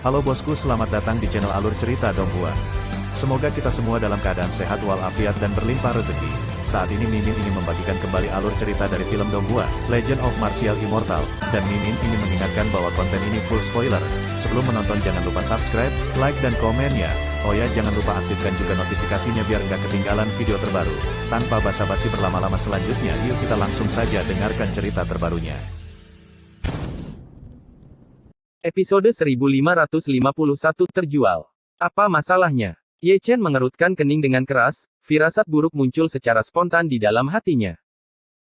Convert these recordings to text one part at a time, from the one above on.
Halo bosku, selamat datang di channel Alur Cerita Donghua. Semoga kita semua dalam keadaan sehat walafiat dan berlimpah rezeki. Saat ini Mimin ingin membagikan kembali alur cerita dari film Donghua, Legend of Martial Immortal, dan Mimin ingin mengingatkan bahwa konten ini full spoiler. Sebelum menonton jangan lupa subscribe, like dan komen ya. Oh ya, jangan lupa aktifkan juga notifikasinya biar nggak ketinggalan video terbaru. Tanpa basa-basi berlama-lama selanjutnya, yuk kita langsung saja dengarkan cerita terbarunya. Episode 1551 terjual. Apa masalahnya? Ye Chen mengerutkan kening dengan keras, firasat buruk muncul secara spontan di dalam hatinya.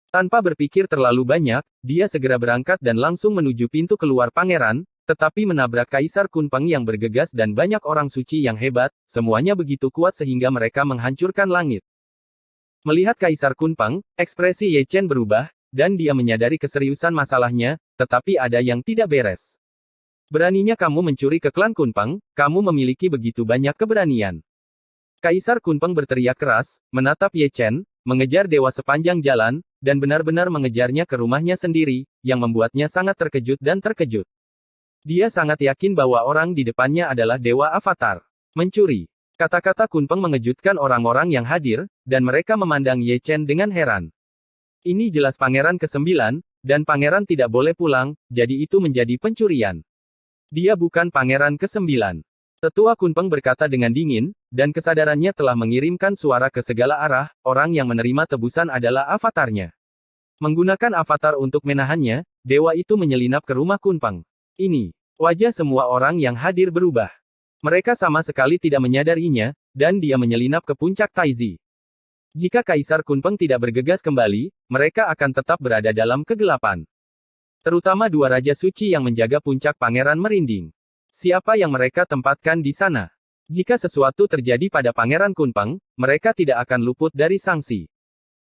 Tanpa berpikir terlalu banyak, dia segera berangkat dan langsung menuju pintu keluar pangeran, tetapi menabrak Kaisar Kunpeng yang bergegas dan banyak orang suci yang hebat, semuanya begitu kuat sehingga mereka menghancurkan langit. Melihat Kaisar Kunpeng, ekspresi Ye Chen berubah, dan dia menyadari keseriusan masalahnya, tetapi ada yang tidak beres. Beraninya kamu mencuri ke klan Kunpeng, kamu memiliki begitu banyak keberanian. Kaisar Kunpeng berteriak keras, menatap Ye Chen, mengejar dewa sepanjang jalan, dan benar-benar mengejarnya ke rumahnya sendiri, yang membuatnya sangat terkejut dan terkejut. Dia sangat yakin bahwa orang di depannya adalah dewa avatar. Mencuri. Kata-kata Kunpeng mengejutkan orang-orang yang hadir, dan mereka memandang Ye Chen dengan heran. Ini jelas pangeran ke-9, dan pangeran tidak boleh pulang, jadi itu menjadi pencurian. Dia bukan pangeran ke-9. Tetua Kunpeng berkata dengan dingin, dan kesadarannya telah mengirimkan suara ke segala arah, orang yang menerima tebusan adalah avatarnya. Menggunakan avatar untuk menahannya, dewa itu menyelinap ke rumah Kunpeng. Ini, wajah semua orang yang hadir berubah. Mereka sama sekali tidak menyadarinya, dan dia menyelinap ke puncak Taizi. Jika Kaisar Kunpeng tidak bergegas kembali, mereka akan tetap berada dalam kegelapan. Terutama dua raja suci yang menjaga puncak pangeran merinding. Siapa yang mereka tempatkan di sana? Jika sesuatu terjadi pada pangeran Kunpeng, mereka tidak akan luput dari sanksi.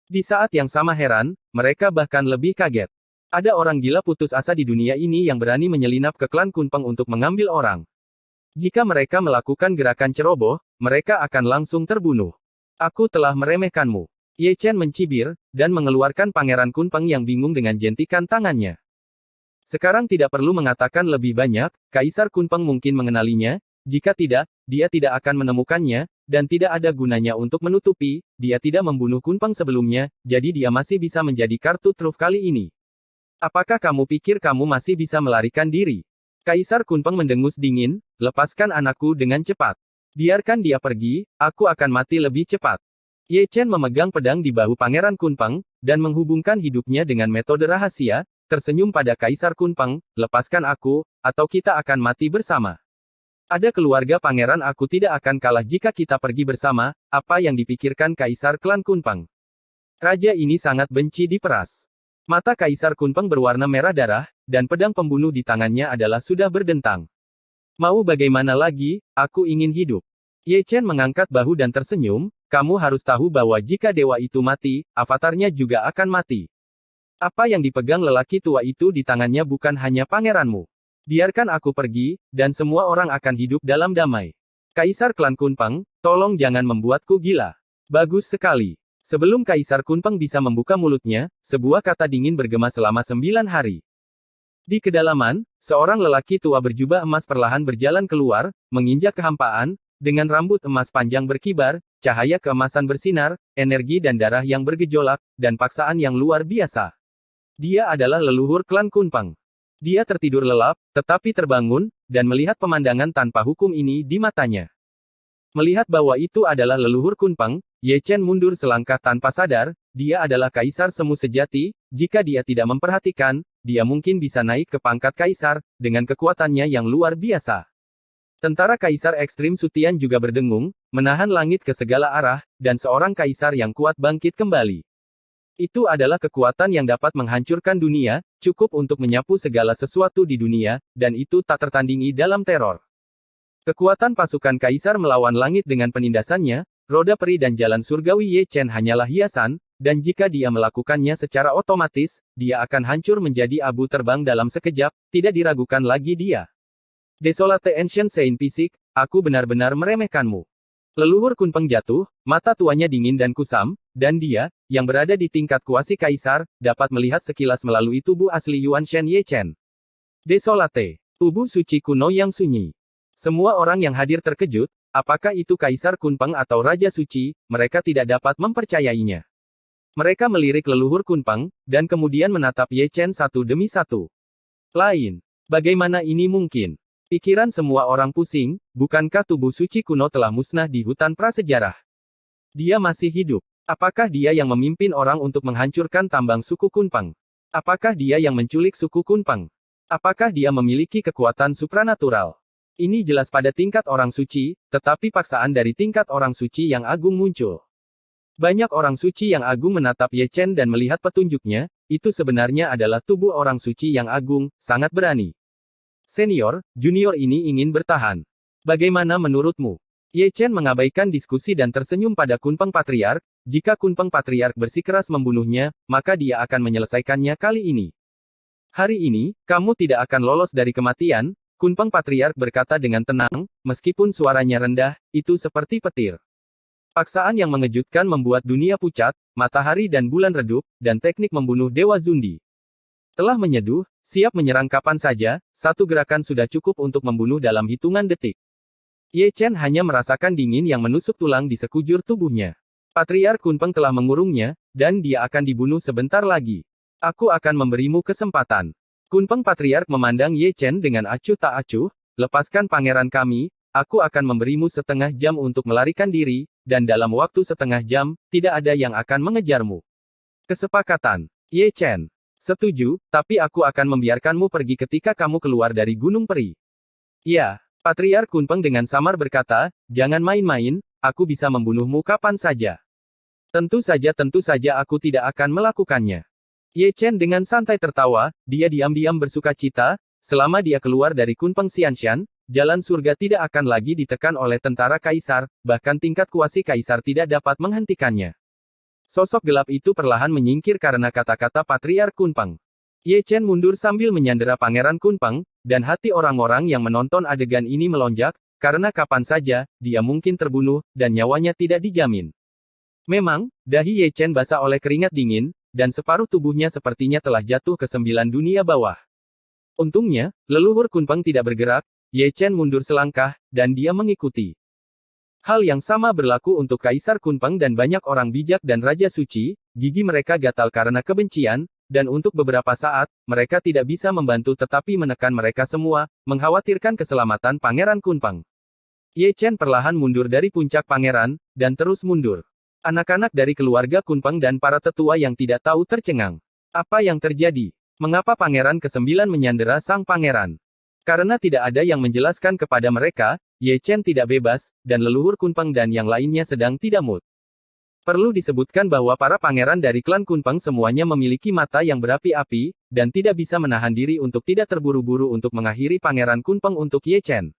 Di saat yang sama heran, mereka bahkan lebih kaget. Ada orang gila putus asa di dunia ini yang berani menyelinap ke klan Kunpeng untuk mengambil orang. Jika mereka melakukan gerakan ceroboh, mereka akan langsung terbunuh. Aku telah meremehkanmu. Ye Chen mencibir, dan mengeluarkan pangeran Kunpeng yang bingung dengan jentikan tangannya. Sekarang tidak perlu mengatakan lebih banyak, Kaisar Kunpeng mungkin mengenalinya, jika tidak, dia tidak akan menemukannya, dan tidak ada gunanya untuk menutupi, dia tidak membunuh Kunpeng sebelumnya, jadi dia masih bisa menjadi kartu truf kali ini. Apakah kamu pikir kamu masih bisa melarikan diri? Kaisar Kunpeng mendengus dingin, lepaskan anakku dengan cepat. Biarkan dia pergi, aku akan mati lebih cepat. Ye Chen memegang pedang di bahu Pangeran Kunpeng, dan menghubungkan hidupnya dengan metode rahasia, tersenyum pada Kaisar Kunpeng, lepaskan aku, atau kita akan mati bersama. Ada keluarga pangeran, aku tidak akan kalah jika kita pergi bersama, apa yang dipikirkan Kaisar klan Kunpeng. Raja ini sangat benci diperas. Mata Kaisar Kunpeng berwarna merah darah, dan pedang pembunuh di tangannya adalah sudah berdentang. Mau bagaimana lagi, aku ingin hidup. Ye Chen mengangkat bahu dan tersenyum, kamu harus tahu bahwa jika dewa itu mati, avatarnya juga akan mati. Apa yang dipegang lelaki tua itu di tangannya bukan hanya pangeranmu. Biarkan aku pergi, dan semua orang akan hidup dalam damai. Kaisar klan Kunpeng, tolong jangan membuatku gila. Bagus sekali. Sebelum Kaisar Kunpeng bisa membuka mulutnya, sebuah kata dingin bergema selama 9 hari. Di kedalaman, seorang lelaki tua berjubah emas perlahan berjalan keluar, menginjak kehampaan, dengan rambut emas panjang berkibar, cahaya keemasan bersinar, energi dan darah yang bergejolak, dan paksaan yang luar biasa. Dia adalah leluhur klan Kunpeng. Dia tertidur lelap, tetapi terbangun, dan melihat pemandangan tanpa hukum ini di matanya. Melihat bahwa itu adalah leluhur Kunpeng, Ye Chen mundur selangkah tanpa sadar, dia adalah kaisar semu sejati, jika dia tidak memperhatikan, dia mungkin bisa naik ke pangkat kaisar, dengan kekuatannya yang luar biasa. Tentara kaisar ekstrim Sutian juga berdengung, menahan langit ke segala arah, dan seorang kaisar yang kuat bangkit kembali. Itu adalah kekuatan yang dapat menghancurkan dunia, cukup untuk menyapu segala sesuatu di dunia, dan itu tak tertandingi dalam teror. Kekuatan pasukan kaisar melawan langit dengan penindasannya, roda peri dan jalan surgawi Ye Chen hanyalah hiasan, dan jika dia melakukannya secara otomatis, dia akan hancur menjadi abu terbang dalam sekejap, tidak diragukan lagi dia. Desolate Ancient Saint Fisik, aku benar-benar meremehkanmu. Leluhur Kunpeng jatuh, mata tuanya dingin dan kusam, dan dia, yang berada di tingkat kuasi kaisar, dapat melihat sekilas melalui tubuh asli Yuan Shen Ye Chen. Desolate. Tubuh suci kuno yang sunyi. Semua orang yang hadir terkejut, apakah itu Kaisar Kunpeng atau Raja Suci, mereka tidak dapat mempercayainya. Mereka melirik leluhur Kunpeng, dan kemudian menatap Ye Chen satu demi satu. Lain. Bagaimana ini mungkin? Pikiran semua orang pusing, bukankah tubuh suci kuno telah musnah di hutan prasejarah? Dia masih hidup. Apakah dia yang memimpin orang untuk menghancurkan tambang suku Kunpeng? Apakah dia yang menculik suku Kunpeng? Apakah dia memiliki kekuatan supranatural? Ini jelas pada tingkat orang suci, tetapi paksaan dari tingkat orang suci yang agung muncul. Banyak orang suci yang agung menatap Ye Chen dan melihat petunjuknya, itu sebenarnya adalah tubuh orang suci yang agung, sangat berani. Senior, junior ini ingin bertahan. Bagaimana menurutmu? Ye Chen mengabaikan diskusi dan tersenyum pada Kunpeng Patriark. Jika Kunpeng Patriark bersikeras membunuhnya, maka dia akan menyelesaikannya kali ini. Hari ini, kamu tidak akan lolos dari kematian, Kunpeng Patriark berkata dengan tenang, meskipun suaranya rendah, itu seperti petir. Paksaan yang mengejutkan membuat dunia pucat, matahari dan bulan redup, dan teknik membunuh Dewa Zundi telah menyeduh, siap menyerang kapan saja, satu gerakan sudah cukup untuk membunuh dalam hitungan detik. Ye Chen hanya merasakan dingin yang menusuk tulang di sekujur tubuhnya. Patriark Kunpeng telah mengurungnya, dan dia akan dibunuh sebentar lagi. Aku akan memberimu kesempatan. Kunpeng Patriark memandang Ye Chen dengan acuh tak acuh, lepaskan pangeran kami, aku akan memberimu setengah jam untuk melarikan diri, dan dalam waktu setengah jam, tidak ada yang akan mengejarmu. Kesepakatan. Ye Chen. Setuju, tapi aku akan membiarkanmu pergi ketika kamu keluar dari Gunung Peri. Ya, Patriark Kunpeng dengan samar berkata, jangan main-main, aku bisa membunuhmu kapan saja. Tentu saja aku tidak akan melakukannya. Ye Chen dengan santai tertawa, dia diam-diam bersuka cita, selama dia keluar dari Kunpeng Xianshan, jalan surga tidak akan lagi ditekan oleh tentara kaisar, bahkan tingkat kuasi kaisar tidak dapat menghentikannya. Sosok gelap itu perlahan menyingkir karena kata-kata Patriark Kunpeng. Ye Chen mundur sambil menyandera Pangeran Kunpeng, dan hati orang-orang yang menonton adegan ini melonjak, karena kapan saja, dia mungkin terbunuh, dan nyawanya tidak dijamin. Memang, dahi Ye Chen basah oleh keringat dingin, dan separuh tubuhnya sepertinya telah jatuh ke 9 dunia bawah. Untungnya, leluhur Kunpeng tidak bergerak, Ye Chen mundur selangkah, dan dia mengikuti. Hal yang sama berlaku untuk Kaisar Kunpeng dan banyak orang bijak dan Raja Suci, gigi mereka gatal karena kebencian, dan untuk beberapa saat, mereka tidak bisa membantu tetapi menekan mereka semua, mengkhawatirkan keselamatan Pangeran Kunpeng. Ye Chen perlahan mundur dari puncak pangeran, dan terus mundur. Anak-anak dari keluarga Kunpeng dan para tetua yang tidak tahu tercengang. Apa yang terjadi? Mengapa Pangeran ke-9 menyandera sang pangeran? Karena tidak ada yang menjelaskan kepada mereka, Ye Chen tidak bebas, dan leluhur Kunpeng dan yang lainnya sedang tidak mood. Perlu disebutkan bahwa para pangeran dari klan Kunpeng semuanya memiliki mata yang berapi-api, dan tidak bisa menahan diri untuk tidak terburu-buru untuk mengakhiri Pangeran Kunpeng untuk Ye Chen.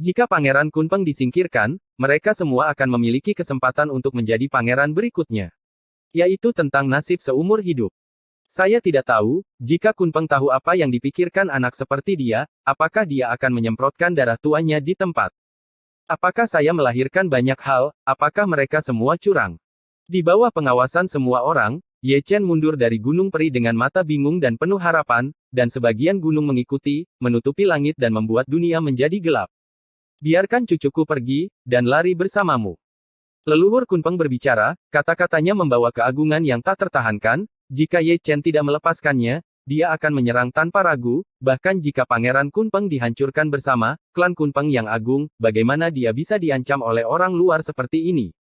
Jika Pangeran Kunpeng disingkirkan, mereka semua akan memiliki kesempatan untuk menjadi pangeran berikutnya. Yaitu tentang nasib seumur hidup. Saya tidak tahu, jika Kunpeng tahu apa yang dipikirkan anak seperti dia, apakah dia akan menyemprotkan darah tuanya di tempat? Apakah saya melahirkan banyak hal, apakah mereka semua curang? Di bawah pengawasan semua orang, Ye Chen mundur dari Gunung Peri dengan mata bingung dan penuh harapan, dan sebagian gunung mengikuti, menutupi langit dan membuat dunia menjadi gelap. Biarkan cucuku pergi, dan lari bersamamu. Leluhur Kunpeng berbicara, kata-katanya membawa keagungan yang tak tertahankan. Jika Ye Chen tidak melepaskannya, dia akan menyerang tanpa ragu, bahkan jika Pangeran Kunpeng dihancurkan bersama, klan Kunpeng yang agung, bagaimana dia bisa diancam oleh orang luar seperti ini?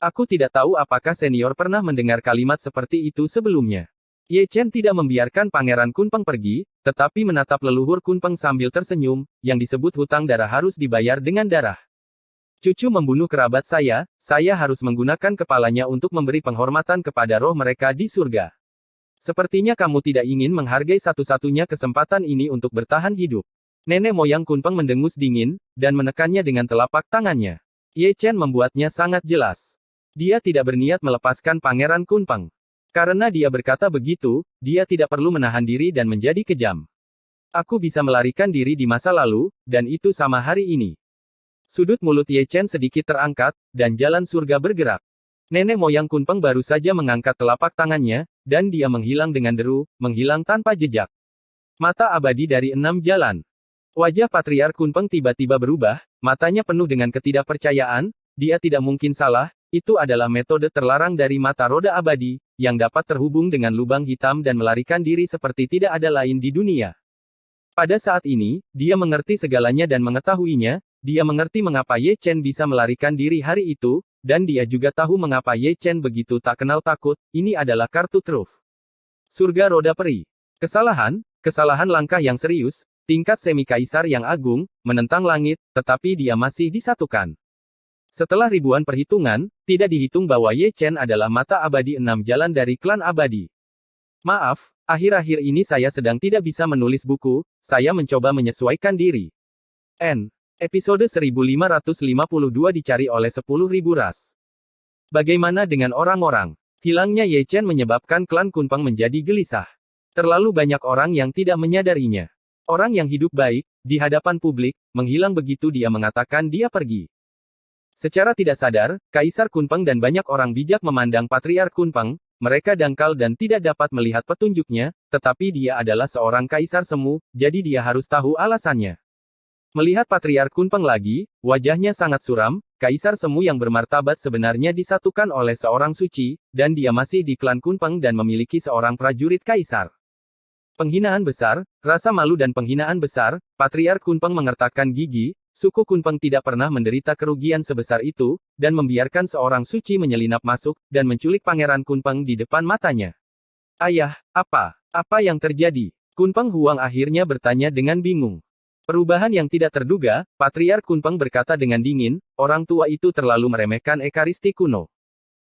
Aku tidak tahu apakah senior pernah mendengar kalimat seperti itu sebelumnya. Ye Chen tidak membiarkan Pangeran Kunpeng pergi, tetapi menatap leluhur Kunpeng sambil tersenyum, yang disebut hutang darah harus dibayar dengan darah. Cucu membunuh kerabat saya harus menggunakan kepalanya untuk memberi penghormatan kepada roh mereka di surga. Sepertinya kamu tidak ingin menghargai satu-satunya kesempatan ini untuk bertahan hidup. Nenek moyang Kunpeng mendengus dingin, dan menekannya dengan telapak tangannya. Ye Chen membuatnya sangat jelas. Dia tidak berniat melepaskan Pangeran Kunpeng. Karena dia berkata begitu, dia tidak perlu menahan diri dan menjadi kejam. Aku bisa melarikan diri di masa lalu, dan itu sama hari ini. Sudut mulut Ye Chen sedikit terangkat, dan jalan surga bergerak. Nenek moyang Kunpeng baru saja mengangkat telapak tangannya, dan dia menghilang dengan deru, menghilang tanpa jejak. Mata abadi dari 6 jalan. Wajah Patriark Kunpeng tiba-tiba berubah, matanya penuh dengan ketidakpercayaan, dia tidak mungkin salah, itu adalah metode terlarang dari mata roda abadi, yang dapat terhubung dengan lubang hitam dan melarikan diri seperti tidak ada lain di dunia. Pada saat ini, dia mengerti segalanya dan mengetahuinya, dia mengerti mengapa Ye Chen bisa melarikan diri hari itu, dan dia juga tahu mengapa Ye Chen begitu tak kenal takut, ini adalah kartu truf. Surga Roda Peri. Kesalahan langkah yang serius, tingkat semi-kaisar yang agung, menentang langit, tetapi dia masih disatukan. Setelah ribuan perhitungan, tidak dihitung bahwa Ye Chen adalah mata abadi 6 jalan dari klan abadi. Maaf, akhir-akhir ini saya sedang tidak bisa menulis buku, saya mencoba menyesuaikan diri. Episode 1552 dicari oleh 10.000 ras. Bagaimana dengan orang-orang? Hilangnya Ye Chen menyebabkan klan Kunpeng menjadi gelisah. Terlalu banyak orang yang tidak menyadarinya. Orang yang hidup baik, di hadapan publik, menghilang begitu dia mengatakan dia pergi. Secara tidak sadar, Kaisar Kunpeng dan banyak orang bijak memandang Patriark Kunpeng, mereka dangkal dan tidak dapat melihat petunjuknya, tetapi dia adalah seorang kaisar semu, jadi dia harus tahu alasannya. Melihat Patriark Kunpeng lagi, wajahnya sangat suram, Kaisar semu yang bermartabat sebenarnya disatukan oleh seorang suci, dan dia masih di klan Kunpeng dan memiliki seorang prajurit kaisar. Penghinaan besar, rasa malu dan penghinaan besar, Patriark Kunpeng mengertakkan gigi, suku Kunpeng tidak pernah menderita kerugian sebesar itu, dan membiarkan seorang suci menyelinap masuk, dan menculik Pangeran Kunpeng di depan matanya. Ayah, apa yang terjadi? Kunpeng Huang akhirnya bertanya dengan bingung. Perubahan yang tidak terduga, Patriark Kunpeng berkata dengan dingin, orang tua itu terlalu meremehkan Ekaristi kuno.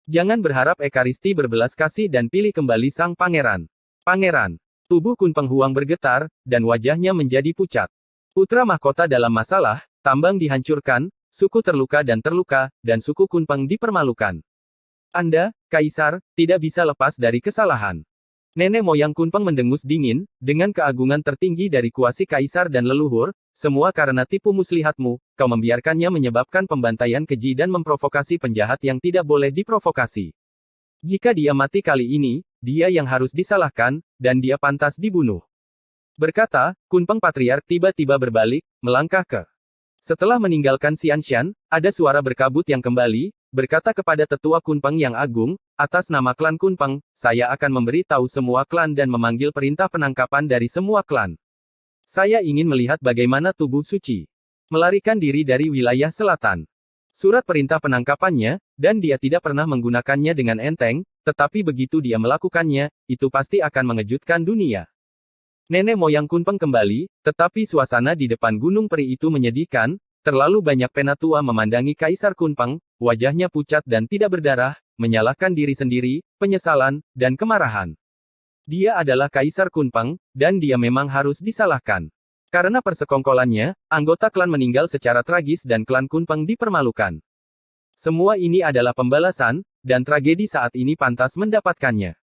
Jangan berharap Ekaristi berbelas kasih dan pilih kembali sang pangeran. Pangeran. Tubuh Kunpeng Huang bergetar, dan wajahnya menjadi pucat. Putra mahkota dalam masalah, tambang dihancurkan, suku terluka, dan suku Kunpeng dipermalukan. Anda, Kaisar, tidak bisa lepas dari kesalahan. Nenek moyang Kunpeng mendengus dingin, dengan keagungan tertinggi dari kuasi Kaisar dan leluhur, semua karena tipu muslihatmu, kau membiarkannya menyebabkan pembantaian keji dan memprovokasi penjahat yang tidak boleh diprovokasi. Jika dia mati kali ini, dia yang harus disalahkan, dan dia pantas dibunuh. Berkata, Kunpeng Patriark tiba-tiba berbalik, melangkah ke. Setelah meninggalkan Xianshan, ada suara berkabut yang kembali, berkata kepada tetua Kunpeng yang agung, atas nama klan Kunpeng, saya akan memberi tahu semua klan dan memanggil perintah penangkapan dari semua klan. Saya ingin melihat bagaimana tubuh suci melarikan diri dari wilayah selatan. Surat perintah penangkapannya, dan dia tidak pernah menggunakannya dengan enteng, tetapi begitu dia melakukannya, itu pasti akan mengejutkan dunia. Nenek moyang Kunpeng kembali, tetapi suasana di depan Gunung Peri itu menyedihkan, terlalu banyak penatua memandangi Kaisar Kunpeng, wajahnya pucat dan tidak berdarah, menyalahkan diri sendiri, penyesalan, dan kemarahan. Dia adalah Kaisar Kunpeng, dan dia memang harus disalahkan. Karena persekongkolannya, anggota klan meninggal secara tragis dan klan Kunpeng dipermalukan. Semua ini adalah pembalasan, dan tragedi saat ini pantas mendapatkannya.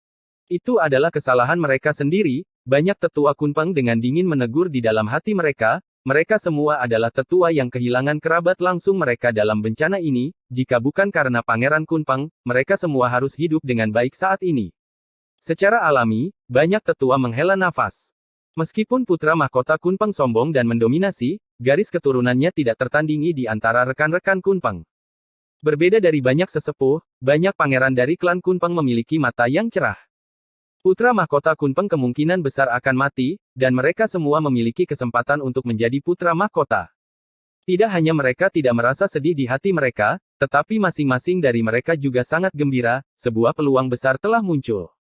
Itu adalah kesalahan mereka sendiri, banyak tetua Kunpeng dengan dingin menegur di dalam hati mereka semua adalah tetua yang kehilangan kerabat langsung mereka dalam bencana ini, jika bukan karena Pangeran Kunpeng, mereka semua harus hidup dengan baik saat ini. Secara alami, banyak tetua menghela nafas. Meskipun putra mahkota Kunpeng sombong dan mendominasi, garis keturunannya tidak tertandingi di antara rekan-rekan Kunpeng. Berbeda dari banyak sesepuh, banyak pangeran dari klan Kunpeng memiliki mata yang cerah. Putra mahkota Kunpeng kemungkinan besar akan mati, dan mereka semua memiliki kesempatan untuk menjadi putra mahkota. Tidak hanya mereka tidak merasa sedih di hati mereka, tetapi masing-masing dari mereka juga sangat gembira, sebuah peluang besar telah muncul.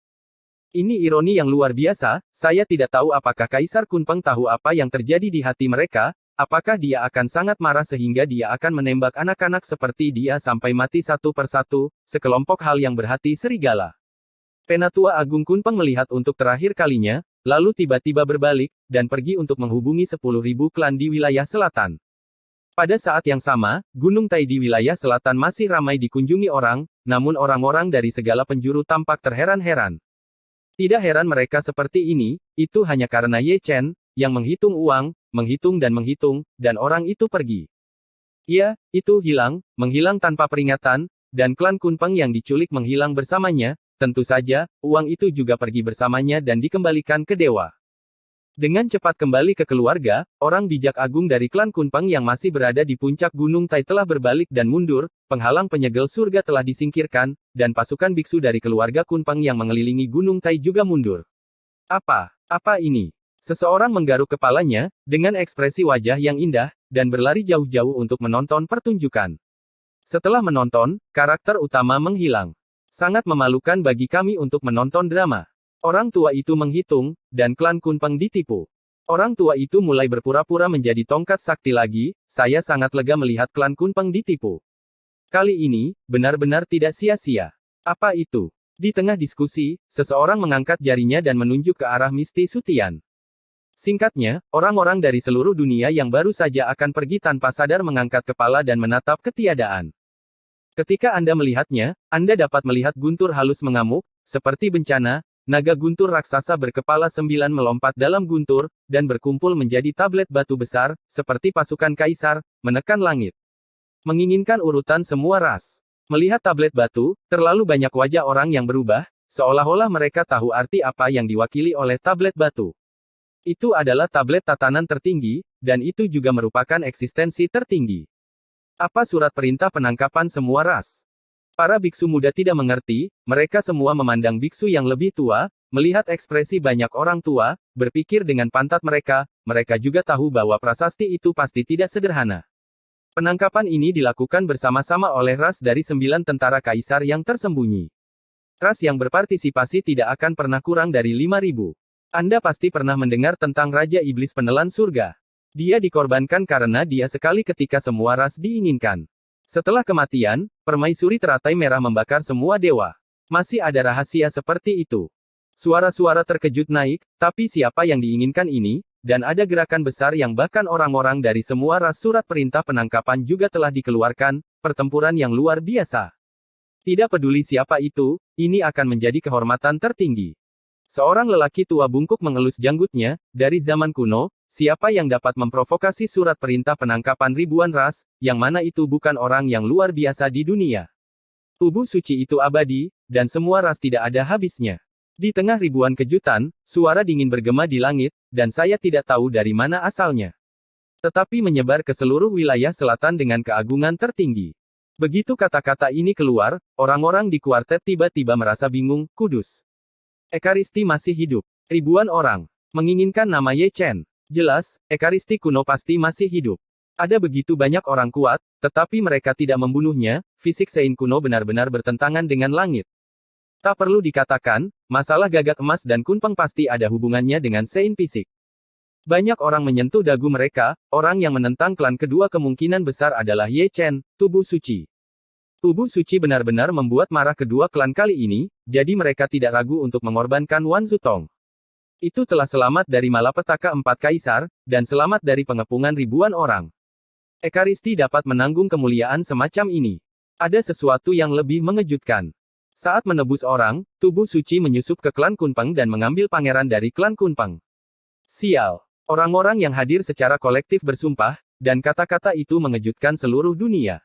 Ini ironi yang luar biasa, saya tidak tahu apakah Kaisar Kunpeng tahu apa yang terjadi di hati mereka, apakah dia akan sangat marah sehingga dia akan menembak anak-anak seperti dia sampai mati satu persatu, sekelompok hal yang berhati serigala. Penatua Agung Kunpeng melihat untuk terakhir kalinya, lalu tiba-tiba berbalik, dan pergi untuk menghubungi 10.000 klan di wilayah selatan. Pada saat yang sama, Gunung Tai di wilayah selatan masih ramai dikunjungi orang, namun orang-orang dari segala penjuru tampak terheran-heran. Tidak heran mereka seperti ini, itu hanya karena Ye Chen, yang menghitung uang, menghitung, dan orang itu pergi. Ya, itu menghilang tanpa peringatan, dan klan Kunpeng yang diculik menghilang bersamanya, tentu saja, uang itu juga pergi bersamanya dan dikembalikan ke dewa. Dengan cepat kembali ke keluarga, orang bijak agung dari klan Kunpeng yang masih berada di puncak Gunung Tai telah berbalik dan mundur, penghalang penyegel surga telah disingkirkan, dan pasukan biksu dari keluarga Kunpeng yang mengelilingi Gunung Tai juga mundur. Apa ini? Seseorang menggaruk kepalanya, dengan ekspresi wajah yang indah, dan berlari jauh-jauh untuk menonton pertunjukan. Setelah menonton, karakter utama menghilang. Sangat memalukan bagi kami untuk menonton drama. Orang tua itu menghitung, dan klan Kunpeng ditipu. Orang tua itu mulai berpura-pura menjadi tongkat sakti lagi, saya sangat lega melihat klan Kunpeng ditipu. Kali ini, benar-benar tidak sia-sia. Apa itu? Di tengah diskusi, seseorang mengangkat jarinya dan menunjuk ke arah Misty Sutian. Singkatnya, orang-orang dari seluruh dunia yang baru saja akan pergi tanpa sadar mengangkat kepala dan menatap ketiadaan. Ketika Anda melihatnya, Anda dapat melihat guntur halus mengamuk, seperti bencana. Naga guntur raksasa berkepala 9 melompat dalam guntur, dan berkumpul menjadi tablet batu besar, seperti pasukan kaisar, menekan langit. Menginginkan urutan semua ras. Melihat tablet batu, terlalu banyak wajah orang yang berubah, seolah-olah mereka tahu arti apa yang diwakili oleh tablet batu. Itu adalah tablet tatanan tertinggi, dan itu juga merupakan eksistensi tertinggi. Apa surat perintah penangkapan semua ras? Para biksu muda tidak mengerti, mereka semua memandang biksu yang lebih tua, melihat ekspresi banyak orang tua, berpikir dengan pantat mereka juga tahu bahwa prasasti itu pasti tidak sederhana. Penangkapan ini dilakukan bersama-sama oleh ras dari 9 tentara kaisar yang tersembunyi. Ras yang berpartisipasi tidak akan pernah kurang dari 5.000. Anda pasti pernah mendengar tentang Raja Iblis Penelan Surga. Dia dikorbankan karena dia sekali ketika semua ras diinginkan. Setelah kematian, permaisuri teratai merah membakar semua dewa. Masih ada rahasia seperti itu. Suara-suara terkejut naik, tapi siapa yang diinginkan ini? Dan ada gerakan besar yang bahkan orang-orang dari semua ras surat perintah penangkapan juga telah dikeluarkan, pertempuran yang luar biasa. Tidak peduli siapa itu, ini akan menjadi kehormatan tertinggi. Seorang lelaki tua bungkuk mengelus janggutnya, dari zaman kuno, siapa yang dapat memprovokasi surat perintah penangkapan ribuan ras, yang mana itu bukan orang yang luar biasa di dunia. Tubuh suci itu abadi, dan semua ras tidak ada habisnya. Di tengah ribuan kejutan, suara dingin bergema di langit, dan saya tidak tahu dari mana asalnya. Tetapi menyebar ke seluruh wilayah selatan dengan keagungan tertinggi. Begitu kata-kata ini keluar, orang-orang di kuartet tiba-tiba merasa bingung, kudus. Ekaristi masih hidup. Ribuan orang menginginkan nama Ye Chen. Jelas, Ekaristi kuno pasti masih hidup. Ada begitu banyak orang kuat, tetapi mereka tidak membunuhnya, fisik Sein kuno benar-benar bertentangan dengan langit. Tak perlu dikatakan, masalah gagak emas dan Kunpeng pasti ada hubungannya dengan Sein fisik. Banyak orang menyentuh dagu mereka, orang yang menentang klan kedua kemungkinan besar adalah Ye Chen, tubuh suci. Tubuh suci benar-benar membuat marah kedua klan kali ini, jadi mereka tidak ragu untuk mengorbankan Wan Zutong. Itu telah selamat dari malapetaka 4 kaisar, dan selamat dari pengepungan ribuan orang. Ekaristi dapat menanggung kemuliaan semacam ini. Ada sesuatu yang lebih mengejutkan. Saat menebus orang, tubuh suci menyusup ke klan Kunpeng dan mengambil pangeran dari klan Kunpeng. Sial. Orang-orang yang hadir secara kolektif bersumpah, dan kata-kata itu mengejutkan seluruh dunia.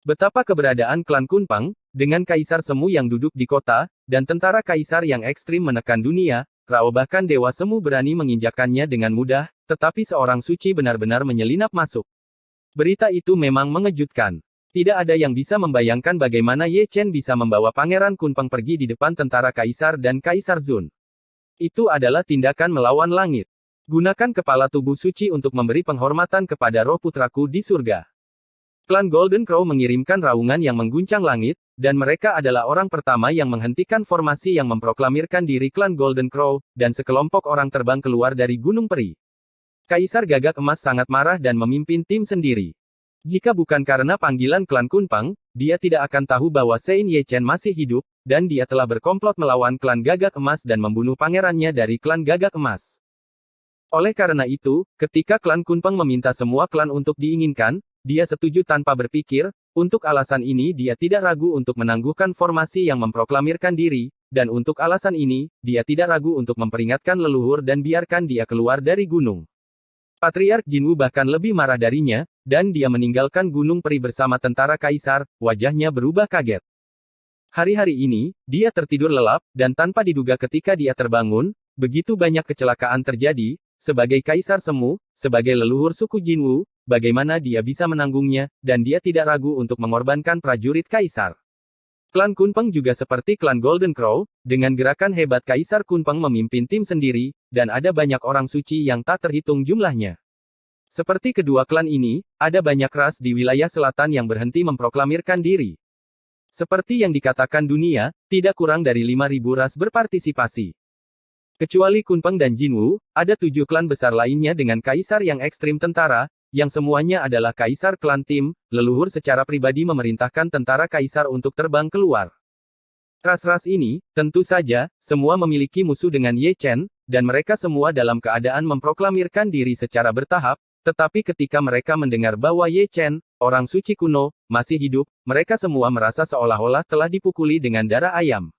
Betapa keberadaan klan Kunpeng, dengan kaisar semu yang duduk di kota, dan tentara kaisar yang ekstrim menekan dunia, Rao bahkan dewa semu berani menginjakannya dengan mudah, tetapi seorang suci benar-benar menyelinap masuk. Berita itu memang mengejutkan. Tidak ada yang bisa membayangkan bagaimana Ye Chen bisa membawa Pangeran Kunpeng pergi di depan tentara kaisar dan Kaisar Zun. Itu adalah tindakan melawan langit. Gunakan kepala tubuh suci untuk memberi penghormatan kepada roh putraku di surga. Klan Golden Crow mengirimkan raungan yang mengguncang langit, dan mereka adalah orang pertama yang menghentikan formasi yang memproklamirkan diri klan Golden Crow, dan sekelompok orang terbang keluar dari Gunung Peri. Kaisar Gagak Emas sangat marah dan memimpin tim sendiri. Jika bukan karena panggilan klan Kunpeng, dia tidak akan tahu bahwa Sein Ye Chen masih hidup, dan dia telah berkomplot melawan klan Gagak Emas dan membunuh pangerannya dari klan Gagak Emas. Oleh karena itu, ketika klan Kunpeng meminta semua klan untuk diinginkan, dia setuju tanpa berpikir. Untuk alasan ini dia tidak ragu untuk menangguhkan formasi yang memproklamirkan diri, dan untuk alasan ini, dia tidak ragu untuk memperingatkan leluhur dan biarkan dia keluar dari gunung. Patriark Jinwu bahkan lebih marah darinya, dan dia meninggalkan Gunung Peri bersama tentara kaisar, wajahnya berubah kaget. Hari-hari ini, dia tertidur lelap, dan tanpa diduga ketika dia terbangun, begitu banyak kecelakaan terjadi, sebagai Kaisar Semu, sebagai leluhur suku Jinwu, bagaimana dia bisa menanggungnya, dan dia tidak ragu untuk mengorbankan prajurit Kaisar. Klan Kunpeng juga seperti klan Golden Crow, dengan gerakan hebat Kaisar Kunpeng memimpin tim sendiri, dan ada banyak orang suci yang tak terhitung jumlahnya. Seperti kedua klan ini, ada banyak ras di wilayah selatan yang berhenti memproklamirkan diri. Seperti yang dikatakan dunia, tidak kurang dari 5.000 ras berpartisipasi. Kecuali Kunpeng dan Jinwu, ada 7 klan besar lainnya dengan kaisar yang ekstrim tentara, yang semuanya adalah kaisar klan Tim, leluhur secara pribadi memerintahkan tentara kaisar untuk terbang keluar. Ras-ras ini, tentu saja, semua memiliki musuh dengan Ye Chen, dan mereka semua dalam keadaan memproklamirkan diri secara bertahap, tetapi ketika mereka mendengar bahwa Ye Chen, orang suci kuno, masih hidup, mereka semua merasa seolah-olah telah dipukuli dengan darah ayam.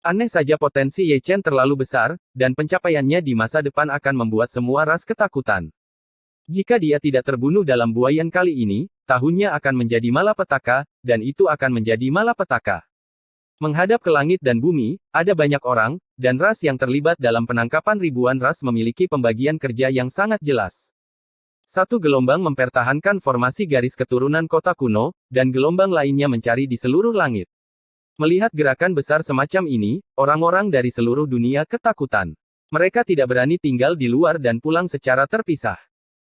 Aneh saja potensi Ye Chen terlalu besar, dan pencapaiannya di masa depan akan membuat semua ras ketakutan. Jika dia tidak terbunuh dalam buayan kali ini, tahunnya akan menjadi malapetaka, dan itu akan menjadi malapetaka. Menghadap ke langit dan bumi, ada banyak orang, dan ras yang terlibat dalam penangkapan ribuan ras memiliki pembagian kerja yang sangat jelas. Satu gelombang mempertahankan formasi garis keturunan kota kuno, dan gelombang lainnya mencari di seluruh langit. Melihat gerakan besar semacam ini, orang-orang dari seluruh dunia ketakutan. Mereka tidak berani tinggal di luar dan pulang secara terpisah.